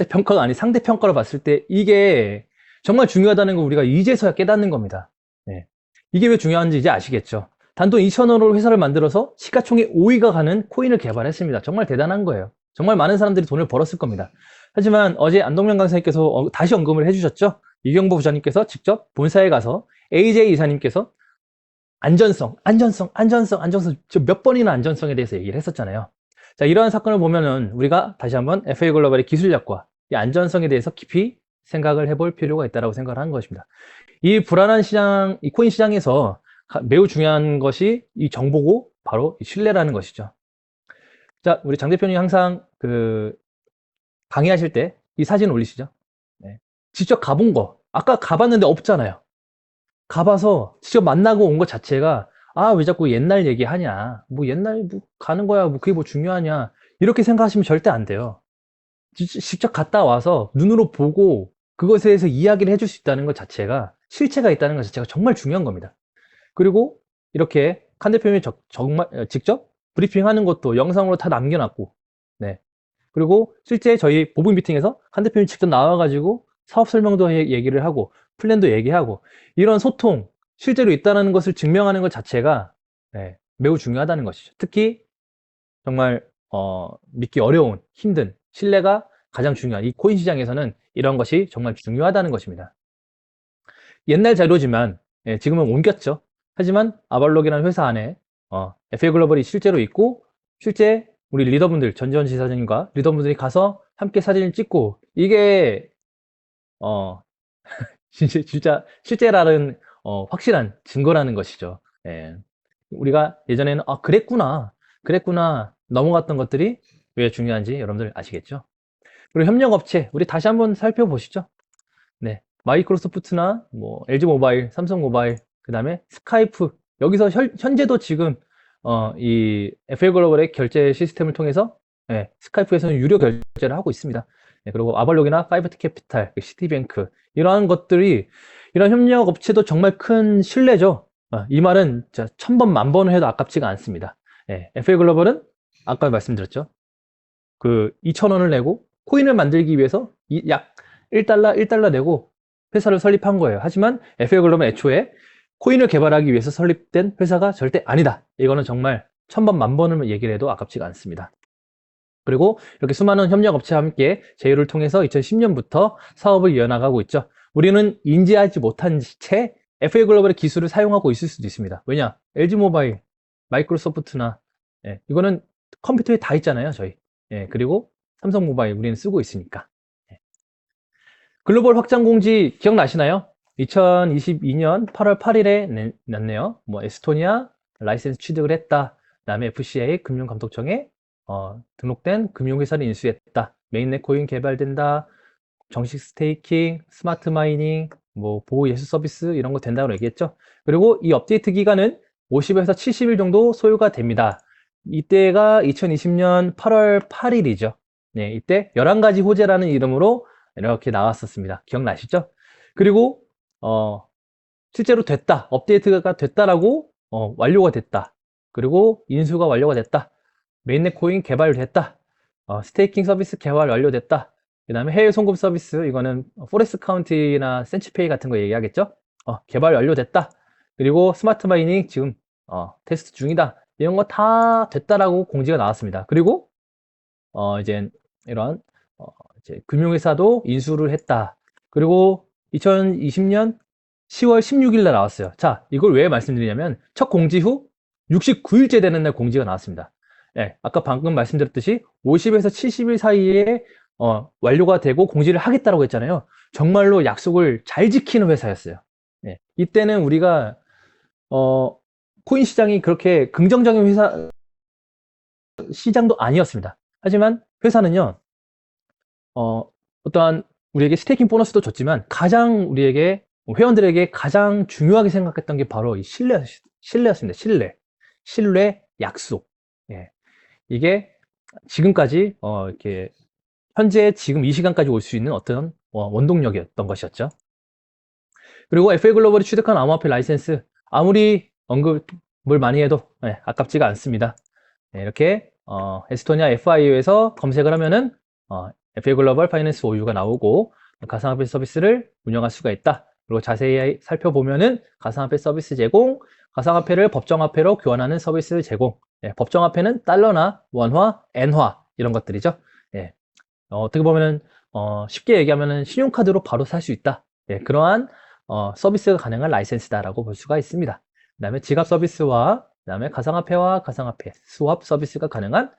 평가가 아닌 상대 평가로 봤을 때 이게 정말 중요하다는 걸 우리가 이제서야 깨닫는 겁니다. 네. 이게 왜 중요한지 이제 아시겠죠? 단돈 2,000원으로 회사를 만들어서 시가총액 5위가 가는 코인을 개발했습니다. 정말 대단한 거예요. 정말 많은 사람들이 돈을 벌었을 겁니다. 하지만 어제 안동명 강사님께서 다시 언급을 해주셨죠? 이경보 부장님께서 직접 본사에 가서 AJ 이사님께서 안전성, 저 몇 번이나 안전성에 대해서 얘기를 했었잖아요. 자, 이러한 사건을 보면은 우리가 다시 한번 FA 글로벌의 기술력과 이 안전성에 대해서 깊이 생각을 해볼 필요가 있다고 생각을 한 것입니다. 이 불안한 시장, 이 코인 시장에서 매우 중요한 것이 이 정보고 바로 이 신뢰라는 것이죠. 자, 우리 장 대표님이 항상 강의하실 때 이 사진 올리시죠. 네. 직접 가본 거. 아까 가봤는데 없잖아요. 가봐서 직접 만나고 온 것 자체가 왜 자꾸 옛날 얘기하냐. 뭐 옛날 가는 거야. 뭐 그게 뭐 중요하냐. 이렇게 생각하시면 절대 안 돼요. 직접 갔다 와서 눈으로 보고 그것에 대해서 이야기를 해줄 수 있다는 것 자체가 실체가 있다는 것 자체가 정말 중요한 겁니다. 그리고 이렇게 칸 대표님이 정말 직접 브리핑하는 것도 영상으로 다 남겨놨고, 네. 그리고 실제 저희 보복 미팅에서 칸 대표님이 직접 나와가지고 사업 설명도 얘기를 하고 플랜도 얘기하고 이런 소통 실제로 있다는 것을 증명하는 것 자체가 네, 매우 중요하다는 것이죠. 특히 정말 믿기 어려운 힘든 신뢰가 가장 중요한 이 코인 시장에서는 이런 것이 정말 중요하다는 것입니다. 옛날 자료지만 지금은 옮겼죠. 하지만 아발록이라는 회사 안에 FA 글로벌이 실제로 있고 실제 우리 리더분들 전지현 지사장님과 리더분들이 가서 함께 사진을 찍고 이게 진짜 실제라는 확실한 증거라는 것이죠. 예. 우리가 예전에는 그랬구나 넘어갔던 것들이 왜 중요한지 여러분들 아시겠죠? 그리고 협력업체 우리 다시 한번 살펴보시죠. 네, 마이크로소프트나 뭐 LG 모바일, 삼성 모바일, 그 다음에 스카이프 여기서 현재도 지금 이 FA 글로벌의 결제 시스템을 통해서 스카이프에서는 유료 결제를 하고 있습니다. 그리고 아발록이나 파이브티 캐피탈, 시티뱅크 이러한 것들이 이런 협력 업체도 정말 큰 신뢰죠. 이 말은 1000번, 10,000번을 해도 아깝지가 않습니다. FA 글로벌은 아까 말씀드렸죠. 그 2,000원을 내고 코인을 만들기 위해서 약 1달러 내고 회사를 설립한 거예요. 하지만 FA 글로벌은 애초에 코인을 개발하기 위해서 설립된 회사가 절대 아니다. 이거는 정말 1000번, 10,000번을 얘기를 해도 아깝지가 않습니다. 그리고 이렇게 수많은 협력업체와 함께 제휴를 통해서 2010년부터 사업을 이어나가고 있죠. 우리는 인지하지 못한 채 FA글로벌의 기술을 사용하고 있을 수도 있습니다. 왜냐? LG모바일, 마이크로소프트나 이거는 컴퓨터에 다 있잖아요, 저희. 그리고 삼성모바일 우리는 쓰고 있으니까. 글로벌 확장 공지 기억나시나요? 2022년 8월 8일에 냈네요. 뭐 에스토니아 라이센스 취득을 했다. 그다음에 FCA 금융감독청에 등록된 금융회사를 인수했다. 메인넷 코인 개발된다. 정식 스테이킹, 스마트 마이닝, 뭐 보호 예수 서비스 이런 거 된다고 얘기했죠. 그리고 이 업데이트 기간은 50에서 70일 정도 소요가 됩니다. 이때가 2020년 8월 8일이죠. 네, 이때 11가지 호재라는 이름으로 이렇게 나왔었습니다. 기억나시죠? 그리고 실제로 됐다. 업데이트가 됐다라고 완료가 됐다. 그리고 인수가 완료가 됐다. 메인넷 코인 개발됐다. 스테이킹 서비스 개발 완료됐다. 그 다음에 해외 송금 서비스, 이거는 포레스트 카운티나 센치페이 같은 거 얘기하겠죠? 개발 완료됐다. 그리고 스마트 마이닝 지금 테스트 중이다. 이런 거 다 됐다라고 공지가 나왔습니다. 그리고 이제 이런 이제 금융회사도 인수를 했다. 그리고 2020년 10월 16일 날 나왔어요. 자, 이걸 왜 말씀드리냐면 첫 공지 후 69일째 되는 날 공지가 나왔습니다. 아까 방금 말씀드렸듯이 50에서 70일 사이에 완료가 되고 공지를 하겠다라고 했잖아요. 정말로 약속을 잘 지키는 회사였어요. 이때는 우리가 코인 시장이 그렇게 긍정적인 시장도 아니었습니다. 하지만 회사는요, 어떠한 우리에게 스테이킹 보너스도 줬지만 가장 우리에게 회원들에게 가장 중요하게 생각했던 게 바로 이 신뢰였습니다. 신뢰, 약속. 이게 지금까지 이렇게 현재 지금 이 시간까지 올 수 있는 어떤 원동력이었던 것이었죠. 그리고 FA글로벌이 취득한 암호화폐 라이센스 아무리 언급을 많이 해도 아깝지가 않습니다. 이렇게 에스토니아 FIU에서 검색을 하면은 FA글로벌 파이낸스 OU가 나오고 가상화폐 서비스를 운영할 수가 있다. 그리고 자세히 살펴보면은 가상화폐 서비스 제공, 가상화폐를 법정화폐로 교환하는 서비스 제공. 법정화폐는 달러나 원화, 엔화 이런 것들이죠. 어떻게 보면은 쉽게 얘기하면은 신용카드로 바로 살 수 있다. 그러한 서비스가 가능한 라이센스다라고 볼 수가 있습니다. 그 다음에 지갑 서비스와 그 다음에 가상화폐와 가상화폐 스왑 서비스가 가능한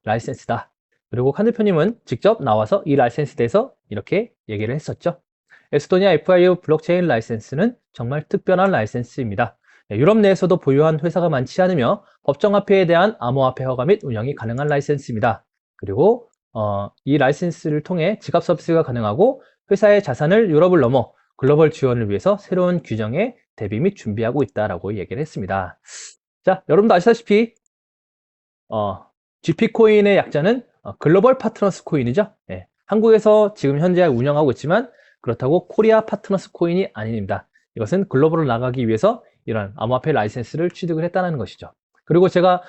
라이센스다. 그리고 칸 대표님은 직접 나와서 이 라이센스에 대해서 이렇게 얘기를 했었죠. 에스토니아 FIU 블록체인 라이센스는 정말 특별한 라이센스입니다. 유럽 내에서도 보유한 회사가 많지 않으며 법정화폐에 대한 암호화폐 허가 및 운영이 가능한 라이센스입니다. 그리고 이 라이센스를 통해 지갑 서비스가 가능하고 회사의 자산을 유럽을 넘어 글로벌 지원을 위해서 새로운 규정에 대비 및 준비하고 있다라고 얘기를 했습니다. 자, 여러분도 아시다시피 GP코인의 약자는 글로벌 파트너스 코인이죠. 한국에서 지금 현재 운영하고 있지만 그렇다고 코리아 파트너스 코인이 아닙니다. 이것은 글로벌로 나가기 위해서 이런 암호화폐 라이센스를 취득을 했다는 것이죠. 그리고 제가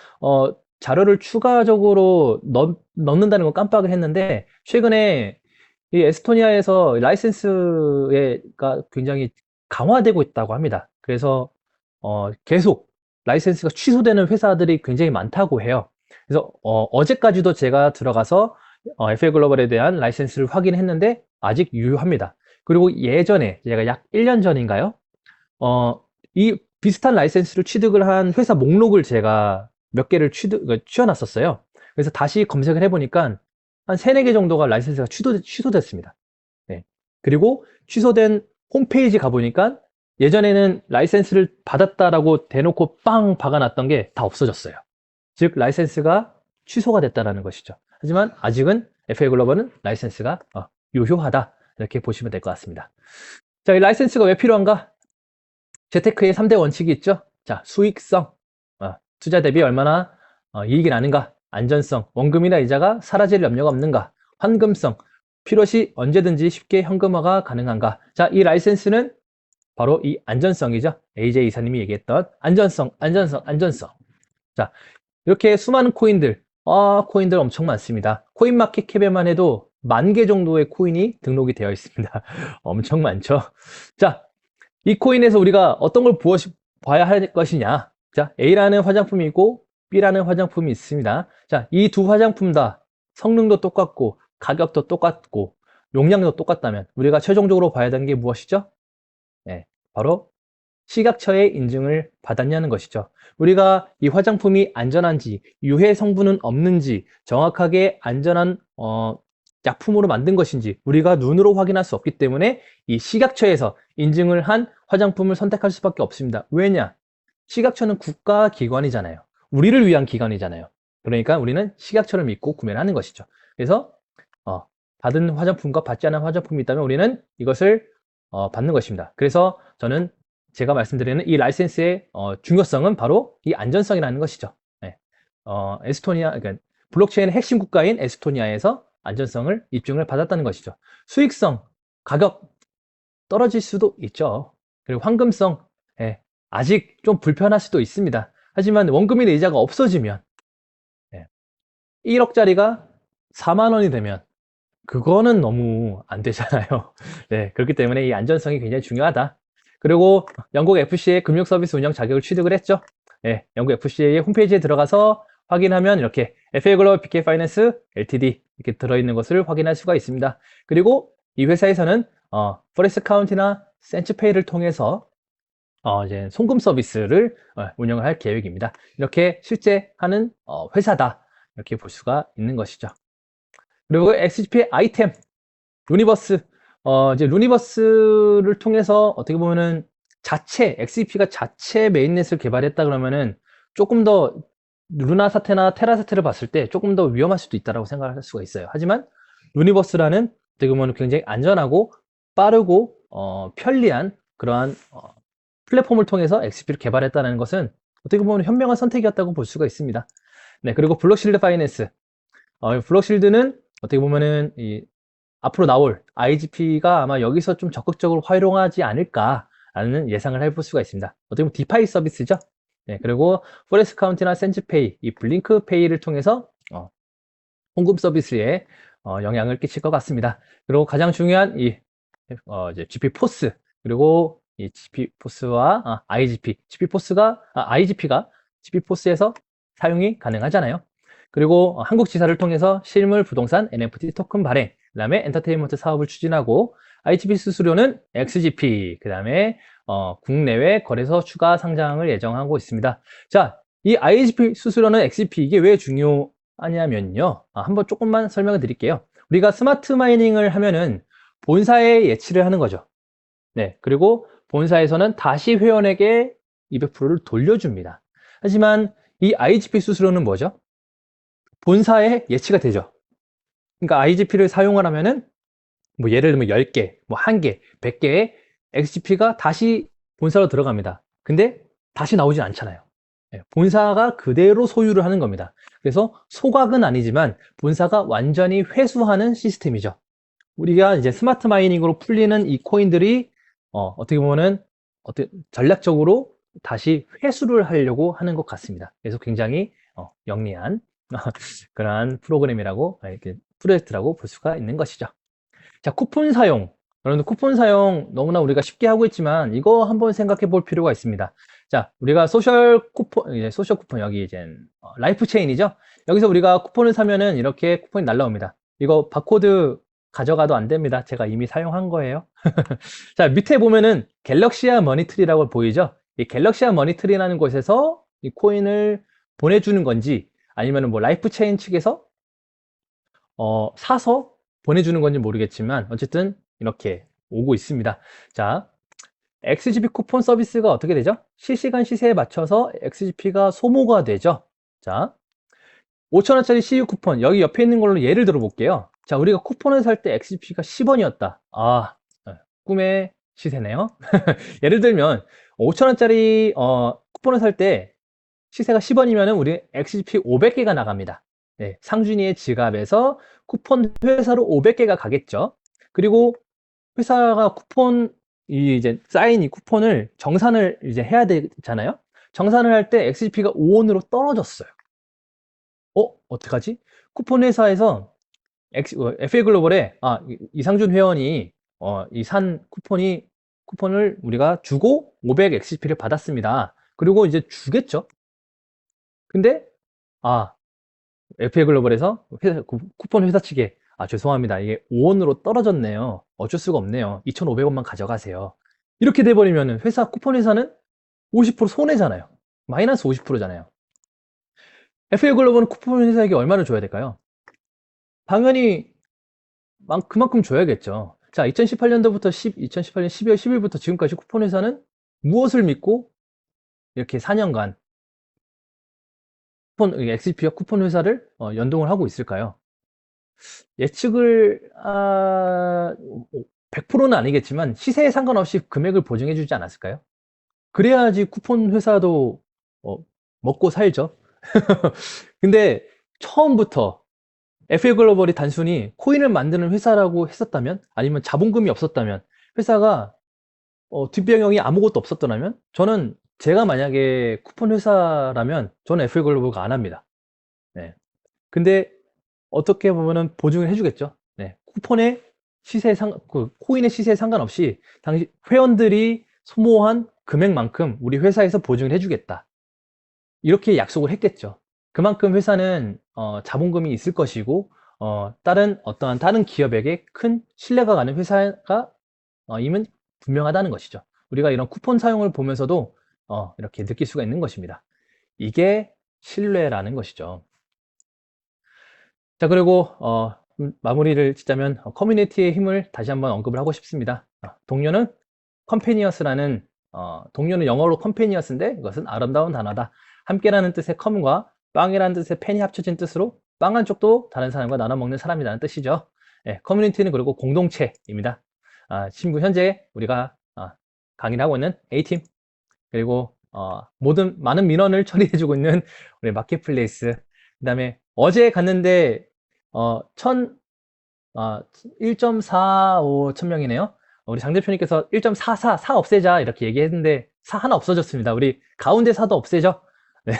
자료를 추가적으로 넣는다는 거 깜빡을 했는데 최근에 이 에스토니아에서 라이센스가 굉장히 강화되고 있다고 합니다. 그래서 계속 라이센스가 취소되는 회사들이 굉장히 많다고 해요. 그래서 어제까지도 제가 들어가서 FA글로벌에 대한 라이센스를 확인했는데 아직 유효합니다. 그리고 예전에 제가 약 1년 전인가요? 이 비슷한 라이센스를 취득을 한 회사 목록을 제가 몇 개를 취해놨었어요. 그래서 다시 검색을 해보니까 한 3, 4개 정도가 라이센스가 취소됐습니다. 그리고 취소된 홈페이지 가보니까 예전에는 라이센스를 받았다라고 대놓고 빵 박아놨던 게 다 없어졌어요. 즉 라이센스가 취소가 됐다는 것이죠. 하지만 아직은 FA글로벌은 라이센스가 유효하다 이렇게 보시면 될 것 같습니다. 자, 이 라이센스가 왜 필요한가? 재테크의 3대 원칙이 있죠. 자, 수익성, 투자 대비 얼마나 이익이 나는가, 안전성, 원금이나 이자가 사라질 염려가 없는가, 환금성, 필요시 언제든지 쉽게 현금화가 가능한가. 자, 이 라이센스는 바로 이 안전성이죠. AJ 이사님이 얘기했던 안전성. 자, 이렇게 수많은 코인들 엄청 많습니다. 코인마켓캡에만 해도 10,000개 정도의 코인이 등록이 되어 있습니다. 엄청 많죠. 자, 이 코인에서 우리가 어떤 걸 봐야 할 것이냐. 자, A라는 화장품이 있고 B라는 화장품이 있습니다. 자, 이 두 화장품 다 성능도 똑같고 가격도 똑같고 용량도 똑같다면 우리가 최종적으로 봐야 되는 게 무엇이죠? 바로 식약처의 인증을 받았냐는 것이죠. 우리가 이 화장품이 안전한지, 유해 성분은 없는지, 정확하게 안전한 약품으로 만든 것인지 우리가 눈으로 확인할 수 없기 때문에 이 식약처에서 인증을 한 화장품을 선택할 수밖에 없습니다. 왜냐? 식약처는 국가기관이잖아요. 우리를 위한 기관이잖아요. 그러니까 우리는 식약처를 믿고 구매를 하는 것이죠. 그래서 받은 화장품과 받지 않은 화장품이 있다면 우리는 이것을 받는 것입니다. 그래서 저는 제가 말씀드리는 이 라이센스의 중요성은 바로 이 안전성이라는 것이죠. 네. 에스토니아, 그러니까 블록체인의 핵심 국가인 에스토니아에서 안전성을 입증을 받았다는 것이죠. 수익성, 가격 떨어질 수도 있죠. 그리고 황금성, 아직 좀 불편할 수도 있습니다. 하지만 원금 및 이자가 없어지면 1억짜리가 4만 원이 되면 그거는 너무 안 되잖아요. 네, 그렇기 때문에 이 안전성이 굉장히 중요하다. 그리고 영국 FCA 금융 서비스 운영 자격을 취득을 했죠. 네, 영국 FCA의 홈페이지에 들어가서 확인하면 이렇게 FA 글로벌 BK 파이낸스 LTD 이렇게 들어있는 것을 확인할 수가 있습니다. 그리고 이 회사에서는 포레스트 카운티나 센츠페이를 통해서 이제 송금 서비스를 운영을 할 계획입니다. 이렇게 실제 하는 회사다 이렇게 볼 수가 있는 것이죠. 그리고 XGP의 아이템 루니버스 이제 루니버스를 통해서 어떻게 보면은 XGP가 자체 메인넷을 개발했다 그러면은 조금 더 루나 사태나 테라 사태를 봤을 때 조금 더 위험할 수도 있다고 생각할 수가 있어요. 하지만 루니버스라는 어떻게 보면 굉장히 안전하고 빠르고 편리한 그러한 플랫폼을 통해서 XGP를 개발했다는 것은 어떻게 보면 현명한 선택이었다고 볼 수가 있습니다. 네, 그리고 블록실드 파이낸스 블록실드는 어떻게 보면은 앞으로 나올 IGP가 아마 여기서 좀 적극적으로 활용하지 않을까라는 예상을 해볼 수가 있습니다. 어떻게 보면 디파이 서비스죠. 네, 그리고 포레스트 카운티나 센즈페이, 이 블링크페이를 통해서 송금 서비스에 영향을 끼칠 것 같습니다. 그리고 가장 중요한 이제 GP 포스 그리고 이 GP 포스와 IGP가 GP 포스에서 사용이 가능하잖아요. 그리고 한국지사를 통해서 실물 부동산 NFT 토큰 발행, 그 다음에 엔터테인먼트 사업을 추진하고 IGP 수수료는 XGP, 그 다음에 국내외 거래소 추가 상장을 예정하고 있습니다. 자, 이 IGP 수수료는 XGP 이게 왜 중요하냐면요. 한번 조금만 설명을 드릴게요. 우리가 스마트 마이닝을 하면은 본사에 예치를 하는 거죠. 네, 그리고 본사에서는 다시 회원에게 200%를 돌려줍니다. 하지만 이 IGP 수수료는 뭐죠? 본사에 예치가 되죠. 그러니까 IGP를 사용을 하면은 뭐 예를 들면 10개, 뭐 1개, 100개의 XGP가 다시 본사로 들어갑니다. 근데 다시 나오진 않잖아요. 본사가 그대로 소유를 하는 겁니다. 그래서 소각은 아니지만 본사가 완전히 회수하는 시스템이죠. 우리가 이제 스마트 마이닝으로 풀리는 이 코인들이 어떻게 보면은 전략적으로 다시 회수를 하려고 하는 것 같습니다. 그래서 굉장히 영리한 그러한 프로그램이라고 이렇게 프로젝트라고 볼 수가 있는 것이죠. 자, 쿠폰 사용. 여러분 쿠폰 사용 너무나 우리가 쉽게 하고 있지만 이거 한번 생각해 볼 필요가 있습니다. 자, 우리가 소셜 쿠폰 여기 이제 라이프 체인이죠. 여기서 우리가 쿠폰을 사면은 이렇게 쿠폰이 날라옵니다. 이거 바코드 가져가도 안 됩니다. 제가 이미 사용한 거예요. 자, 밑에 보면은 갤럭시아 머니트리라고 보이죠? 이 갤럭시아 머니트리라는 곳에서 이 코인을 보내주는 건지 아니면 뭐 라이프 체인 측에서 사서 보내주는 건지 모르겠지만 어쨌든 이렇게 오고 있습니다. 자, XGP 쿠폰 서비스가 어떻게 되죠? 실시간 시세에 맞춰서 XGP가 소모가 되죠. 자, 5,000원짜리 CU 쿠폰 여기 옆에 있는 걸로 예를 들어 볼게요. 자, 우리가 쿠폰을 살 때 XGP가 10원이었다. 꿈의 시세네요. 예를 들면 5,000원짜리 쿠폰을 살 때 시세가 10원이면 우리 XGP 500개가 나갑니다. 네, 상준이의 지갑에서 쿠폰 회사로 500개가 가겠죠. 그리고 회사가 이제 쌓인 이 쿠폰을 정산을 이제 해야 되잖아요. 정산을 할 때 XGP가 5원으로 떨어졌어요. 어떡하지? 쿠폰 회사에서 FA 글로벌에 이상준 회원이 이 산 쿠폰을 우리가 주고 500 XGP를 받았습니다. 그리고 이제 주겠죠. 근데 FA 글로벌에서 쿠폰 회사 측에 죄송합니다. 이게 5원으로 떨어졌네요. 어쩔 수가 없네요. 2,500원만 가져가세요. 이렇게 돼버리면 쿠폰 회사는 50% 손해잖아요. 마이너스 50%잖아요. FA글로벌은 쿠폰 회사에게 얼마를 줘야 될까요? 당연히 그만큼 줘야겠죠. 자, 2018년도부터 2018년 12월 10일부터 지금까지 쿠폰 회사는 무엇을 믿고 이렇게 4년간 XGP와 쿠폰 회사를 연동을 하고 있을까요? 예측을 100%는 아니겠지만 시세에 상관없이 금액을 보증해 주지 않았을까요? 그래야지 쿠폰 회사도 먹고 살죠. 근데 처음부터 FA글로벌이 단순히 코인을 만드는 회사라고 했었다면, 아니면 자본금이 없었다면, 회사가 뒷배경이 아무것도 없었더라면, 저는 제가 만약에 쿠폰 회사라면 저는 FA글로벌과 안 합니다. 네. 근데 어떻게 보면은 보증을 해주겠죠. 네. 쿠폰의 코인의 시세에 상관없이 당시 회원들이 소모한 금액만큼 우리 회사에서 보증을 해주겠다. 이렇게 약속을 했겠죠. 그만큼 회사는 자본금이 있을 것이고 어떠한 다른 기업에게 큰 신뢰가 가는 회사가 임은 분명하다는 것이죠. 우리가 이런 쿠폰 사용을 보면서도 이렇게 느낄 수가 있는 것입니다. 이게 신뢰라는 것이죠. 자, 그리고 마무리를 짓자면 커뮤니티의 힘을 다시 한번 언급을 하고 싶습니다. 동료는 컴패니어스라는 동료는 영어로 컴패니어스인데 이것은 아름다운 단어다. 함께라는 뜻의 컴과 빵이라는 뜻의 팬이 합쳐진 뜻으로 빵 한쪽도 다른 사람과 나눠 먹는 사람이라는 뜻이죠. 예, 커뮤니티는 그리고 공동체입니다. 친구 현재 우리가 강의를 하고 있는 A팀, 그리고 많은 민원을 처리해주고 있는 우리 마켓플레이스, 그 다음에 어제 갔는데 1.45 천명이네요. 우리 장 대표님께서 1.44, 4 없애자 이렇게 얘기했는데 4 하나 없어졌습니다. 우리 가운데 4도 없애죠. 네,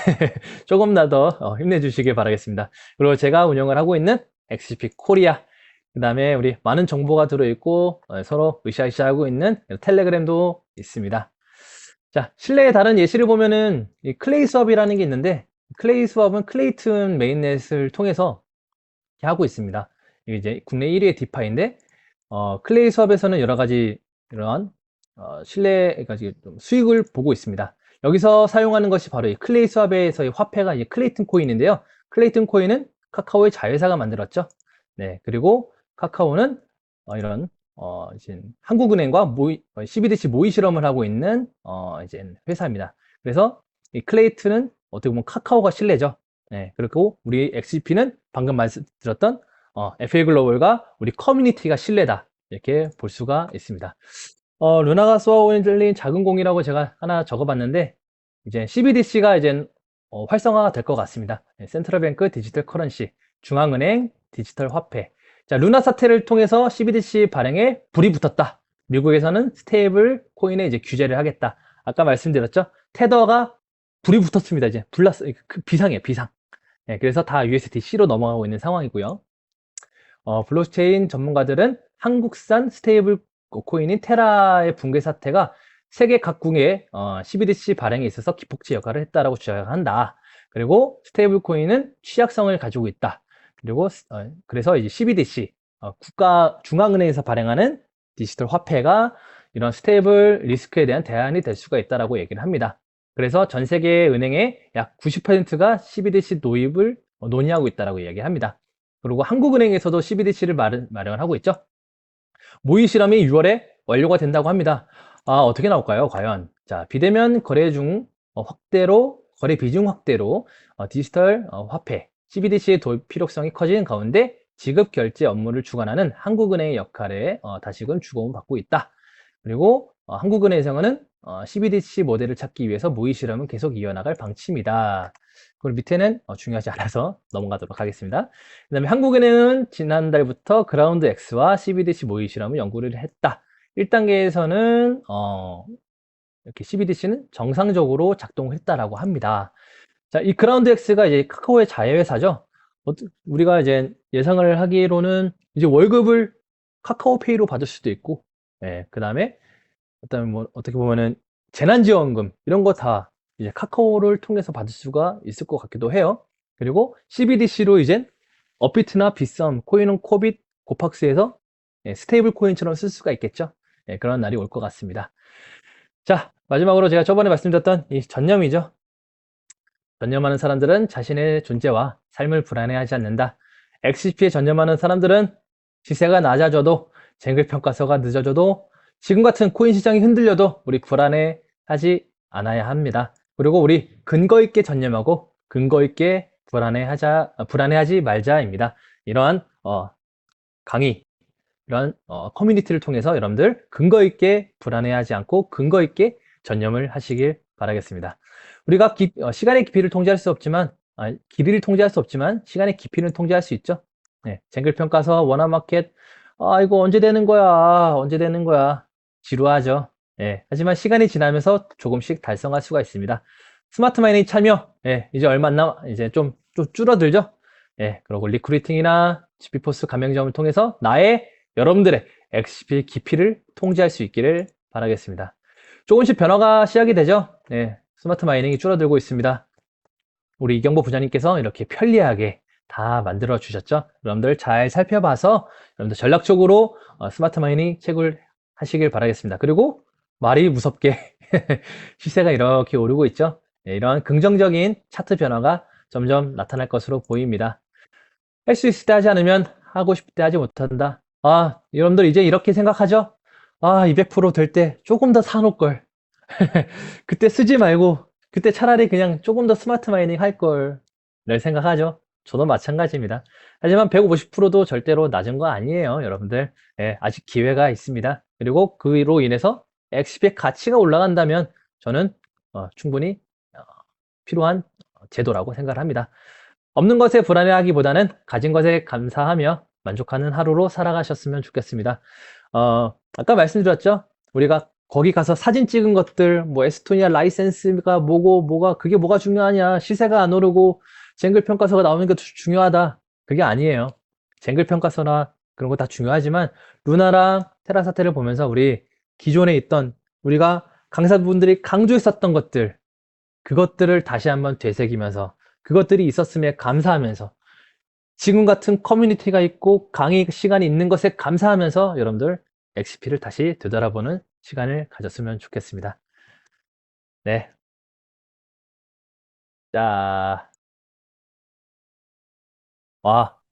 조금더 힘내주시길 바라겠습니다. 그리고 제가 운영을 하고 있는 XGP 코리아, 그 다음에 우리 많은 정보가 들어있고 서로 으쌰으쌰하고 있는 텔레그램도 있습니다. 자, 실내의 다른 예시를 보면은 이 클레이 수업이라는 게 있는데, 클레이 수업은 클레이튼 메인넷을 통해서 하고 있습니다. 이게 이제 국내 1위의 디파인데, 클레이 수업에서는 여러 가지 이런 그러니까 좀 수익을 보고 있습니다. 여기서 사용하는 것이 바로 이 클레이 수업에서의 화폐가 이제 클레이튼 코인인데요. 클레이튼 코인은 카카오의 자회사가 만들었죠. 네, 그리고 카카오는 이런 이제 한국은행과 CBDC 모의 실험을 하고 있는 이제 회사입니다. 그래서 이 클레이튼은 어떻게 보면 카카오가 신뢰죠. 네, 그리고 우리 XGP는 방금 말씀드렸던 FA글로벌과 우리 커뮤니티가 신뢰다, 이렇게 볼 수가 있습니다. 루나가 쏘아올린 작은 공이라고 제가 하나 적어봤는데, 이제 CBDC가 이제 활성화가 될 것 같습니다. 센트럴뱅크 디지털 커런시, 중앙은행 디지털 화폐. 자, 루나 사태를 통해서 CBDC 발행에 불이 붙었다. 미국에서는 스테이블 코인에 이제 규제를 하겠다. 아까 말씀드렸죠? 테더가 불이 붙었습니다. 이제 불났어. 비상이에요, 비상. 네, 그래서 다 USDC로 넘어가고 있는 상황이고요. 블록체인 전문가들은 한국산 스테이블 코인인 테라의 붕괴 사태가 세계 각국의 CBDC 발행에 있어서 기폭제 역할을 했다라고 주장한다. 그리고 스테이블 코인은 취약성을 가지고 있다. 그리고 그래서 이제 CBDC, 국가 중앙은행에서 발행하는 디지털 화폐가 이런 스테이블 리스크에 대한 대안이 될 수가 있다라고 얘기를 합니다. 그래서 전 세계 은행의 약 90%가 CBDC 도입을 논의하고 있다라고 이야기합니다. 그리고 한국은행에서도 CBDC를 마련을 하고 있죠. 모의 실험이 6월에 완료가 된다고 합니다. 어떻게 나올까요, 과연? 자, 비대면 거래 비중 확대로 디지털 화폐, CBDC의 도입 필요성이 커지는 가운데 지급 결제 업무를 주관하는 한국은행의 역할에 다시금 주목을 받고 있다. 그리고 한국은행에서는 CBDC 모델을 찾기 위해서 모의 실험은 계속 이어나갈 방침이다. 그리고 밑에는 중요하지 않아서 넘어가도록 하겠습니다. 그 다음에 한국은행은 지난달부터 그라운드 X와 CBDC 모의 실험을 연구를 했다. 1단계에서는 이렇게 CBDC는 정상적으로 작동을 했다라고 합니다. 자, 이 그라운드 X가 이제 카카오의 자회사죠. 우리가 이제 예상을 하기로는 이제 월급을 카카오페이로 받을 수도 있고, 그 다음에 어떻게 보면은 재난지원금 이런 거 다 이제 카카오를 통해서 받을 수가 있을 것 같기도 해요. 그리고 CBDC로 이제 업비트나 빗썸, 코인은 코빗, 고팍스에서 스테이블 코인처럼 쓸 수가 있겠죠. 그런 날이 올 것 같습니다. 자, 마지막으로 제가 저번에 말씀드렸던 이 전념이죠. 전념하는 사람들은 자신의 존재와 삶을 불안해하지 않는다. XCP에 전념하는 사람들은 시세가 낮아져도 쟁글평가서가 늦어져도 지금 같은 코인 시장이 흔들려도 우리 불안해하지 않아야 합니다. 그리고 우리 근거 있게 전념하고 근거 있게 불안해하지 말자입니다. 이러한 강의, 이런 커뮤니티를 통해서 여러분들 근거 있게 불안해하지 않고 근거 있게 전념을 하시길 바라겠습니다. 우리가 시간의 깊이를 통제할 수 없지만 길이를 통제할 수 없지만 시간의 깊이는 통제할 수 있죠. 네, 쟁글평가서, 원화마켓, 이거 언제 되는 거야? 언제 되는 거야? 지루하죠. 예, 하지만 시간이 지나면서 조금씩 달성할 수가 있습니다. 스마트 마이닝 참여, 예, 이제 얼마 안 이제 좀 줄어들죠. 예, 그리고 리크루팅이나 GP포스 가맹점을 통해서 여러분들의 XCP 깊이를 통제할 수 있기를 바라겠습니다. 조금씩 변화가 시작이 되죠. 네, 스마트 마이닝이 줄어들고 있습니다. 우리 이경보 부장님께서 이렇게 편리하게 다 만들어 주셨죠. 여러분들 잘 살펴봐서 여러분들 전략적으로 스마트 마이닝 채굴 하시길 바라겠습니다. 그리고 말이 무섭게 시세가 이렇게 오르고 있죠. 네, 이런 긍정적인 차트 변화가 점점 나타날 것으로 보입니다. 할 수 있을 때 하지 않으면 하고 싶을 때 하지 못한다. 여러분들 이제 이렇게 생각하죠? 200%될 때 조금 더 사놓을 걸. 그때 쓰지 말고 그때 차라리 그냥 조금 더 스마트 마이닝 할 걸. 를 생각하죠. 저도 마찬가지입니다. 하지만 150%도 절대로 낮은 거 아니에요, 여러분들. 예, 아직 기회가 있습니다. 그리고 그로 인해서 XP의 가치가 올라간다면 저는 충분히 필요한 제도라고 생각을 합니다. 없는 것에 불안해하기보다는 가진 것에 감사하며 만족하는 하루로 살아가셨으면 좋겠습니다. 아까 말씀드렸죠? 우리가 거기 가서 사진 찍은 것들, 뭐 에스토니아 라이센스가 그게 뭐가 중요하냐? 시세가 안 오르고 쟁글 평가서가 나오는 게 중요하다. 그게 아니에요. 쟁글 평가서나 그런 거 다 중요하지만 루나랑 테라 사태를 보면서 우리 기존에 있던 우리가 강사분들이 강조했었던 것들, 그것들을 다시 한번 되새기면서 그것들이 있었음에 감사하면서 지금 같은 커뮤니티가 있고 강의 시간이 있는 것에 감사하면서 여러분들 XP를 다시 되돌아보는 시간을 가졌으면 좋겠습니다. 네. 자,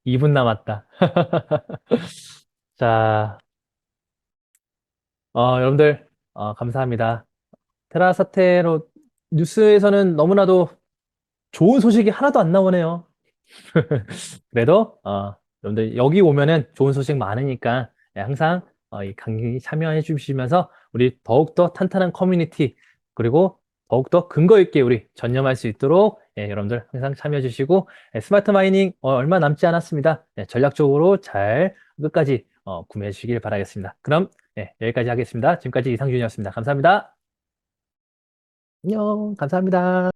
2분 남았다. 자, 여러분들 감사합니다. 테라 사태로 뉴스에서는 너무나도 좋은 소식이 하나도 안 나오네요. 그래도 여러분들 여기 오면은 좋은 소식 많으니까 항상 이 강의 참여해 주시면서 우리 더욱더 탄탄한 커뮤니티 그리고 더욱더 근거 있게 우리 전념할 수 있도록 여러분들 항상 참여해 주시고 스마트 마이닝 얼마 남지 않았습니다. 전략적으로 잘 끝까지 구매해 주시길 바라겠습니다. 그럼 여기까지 하겠습니다. 지금까지 이상준이었습니다. 감사합니다. 안녕, 감사합니다.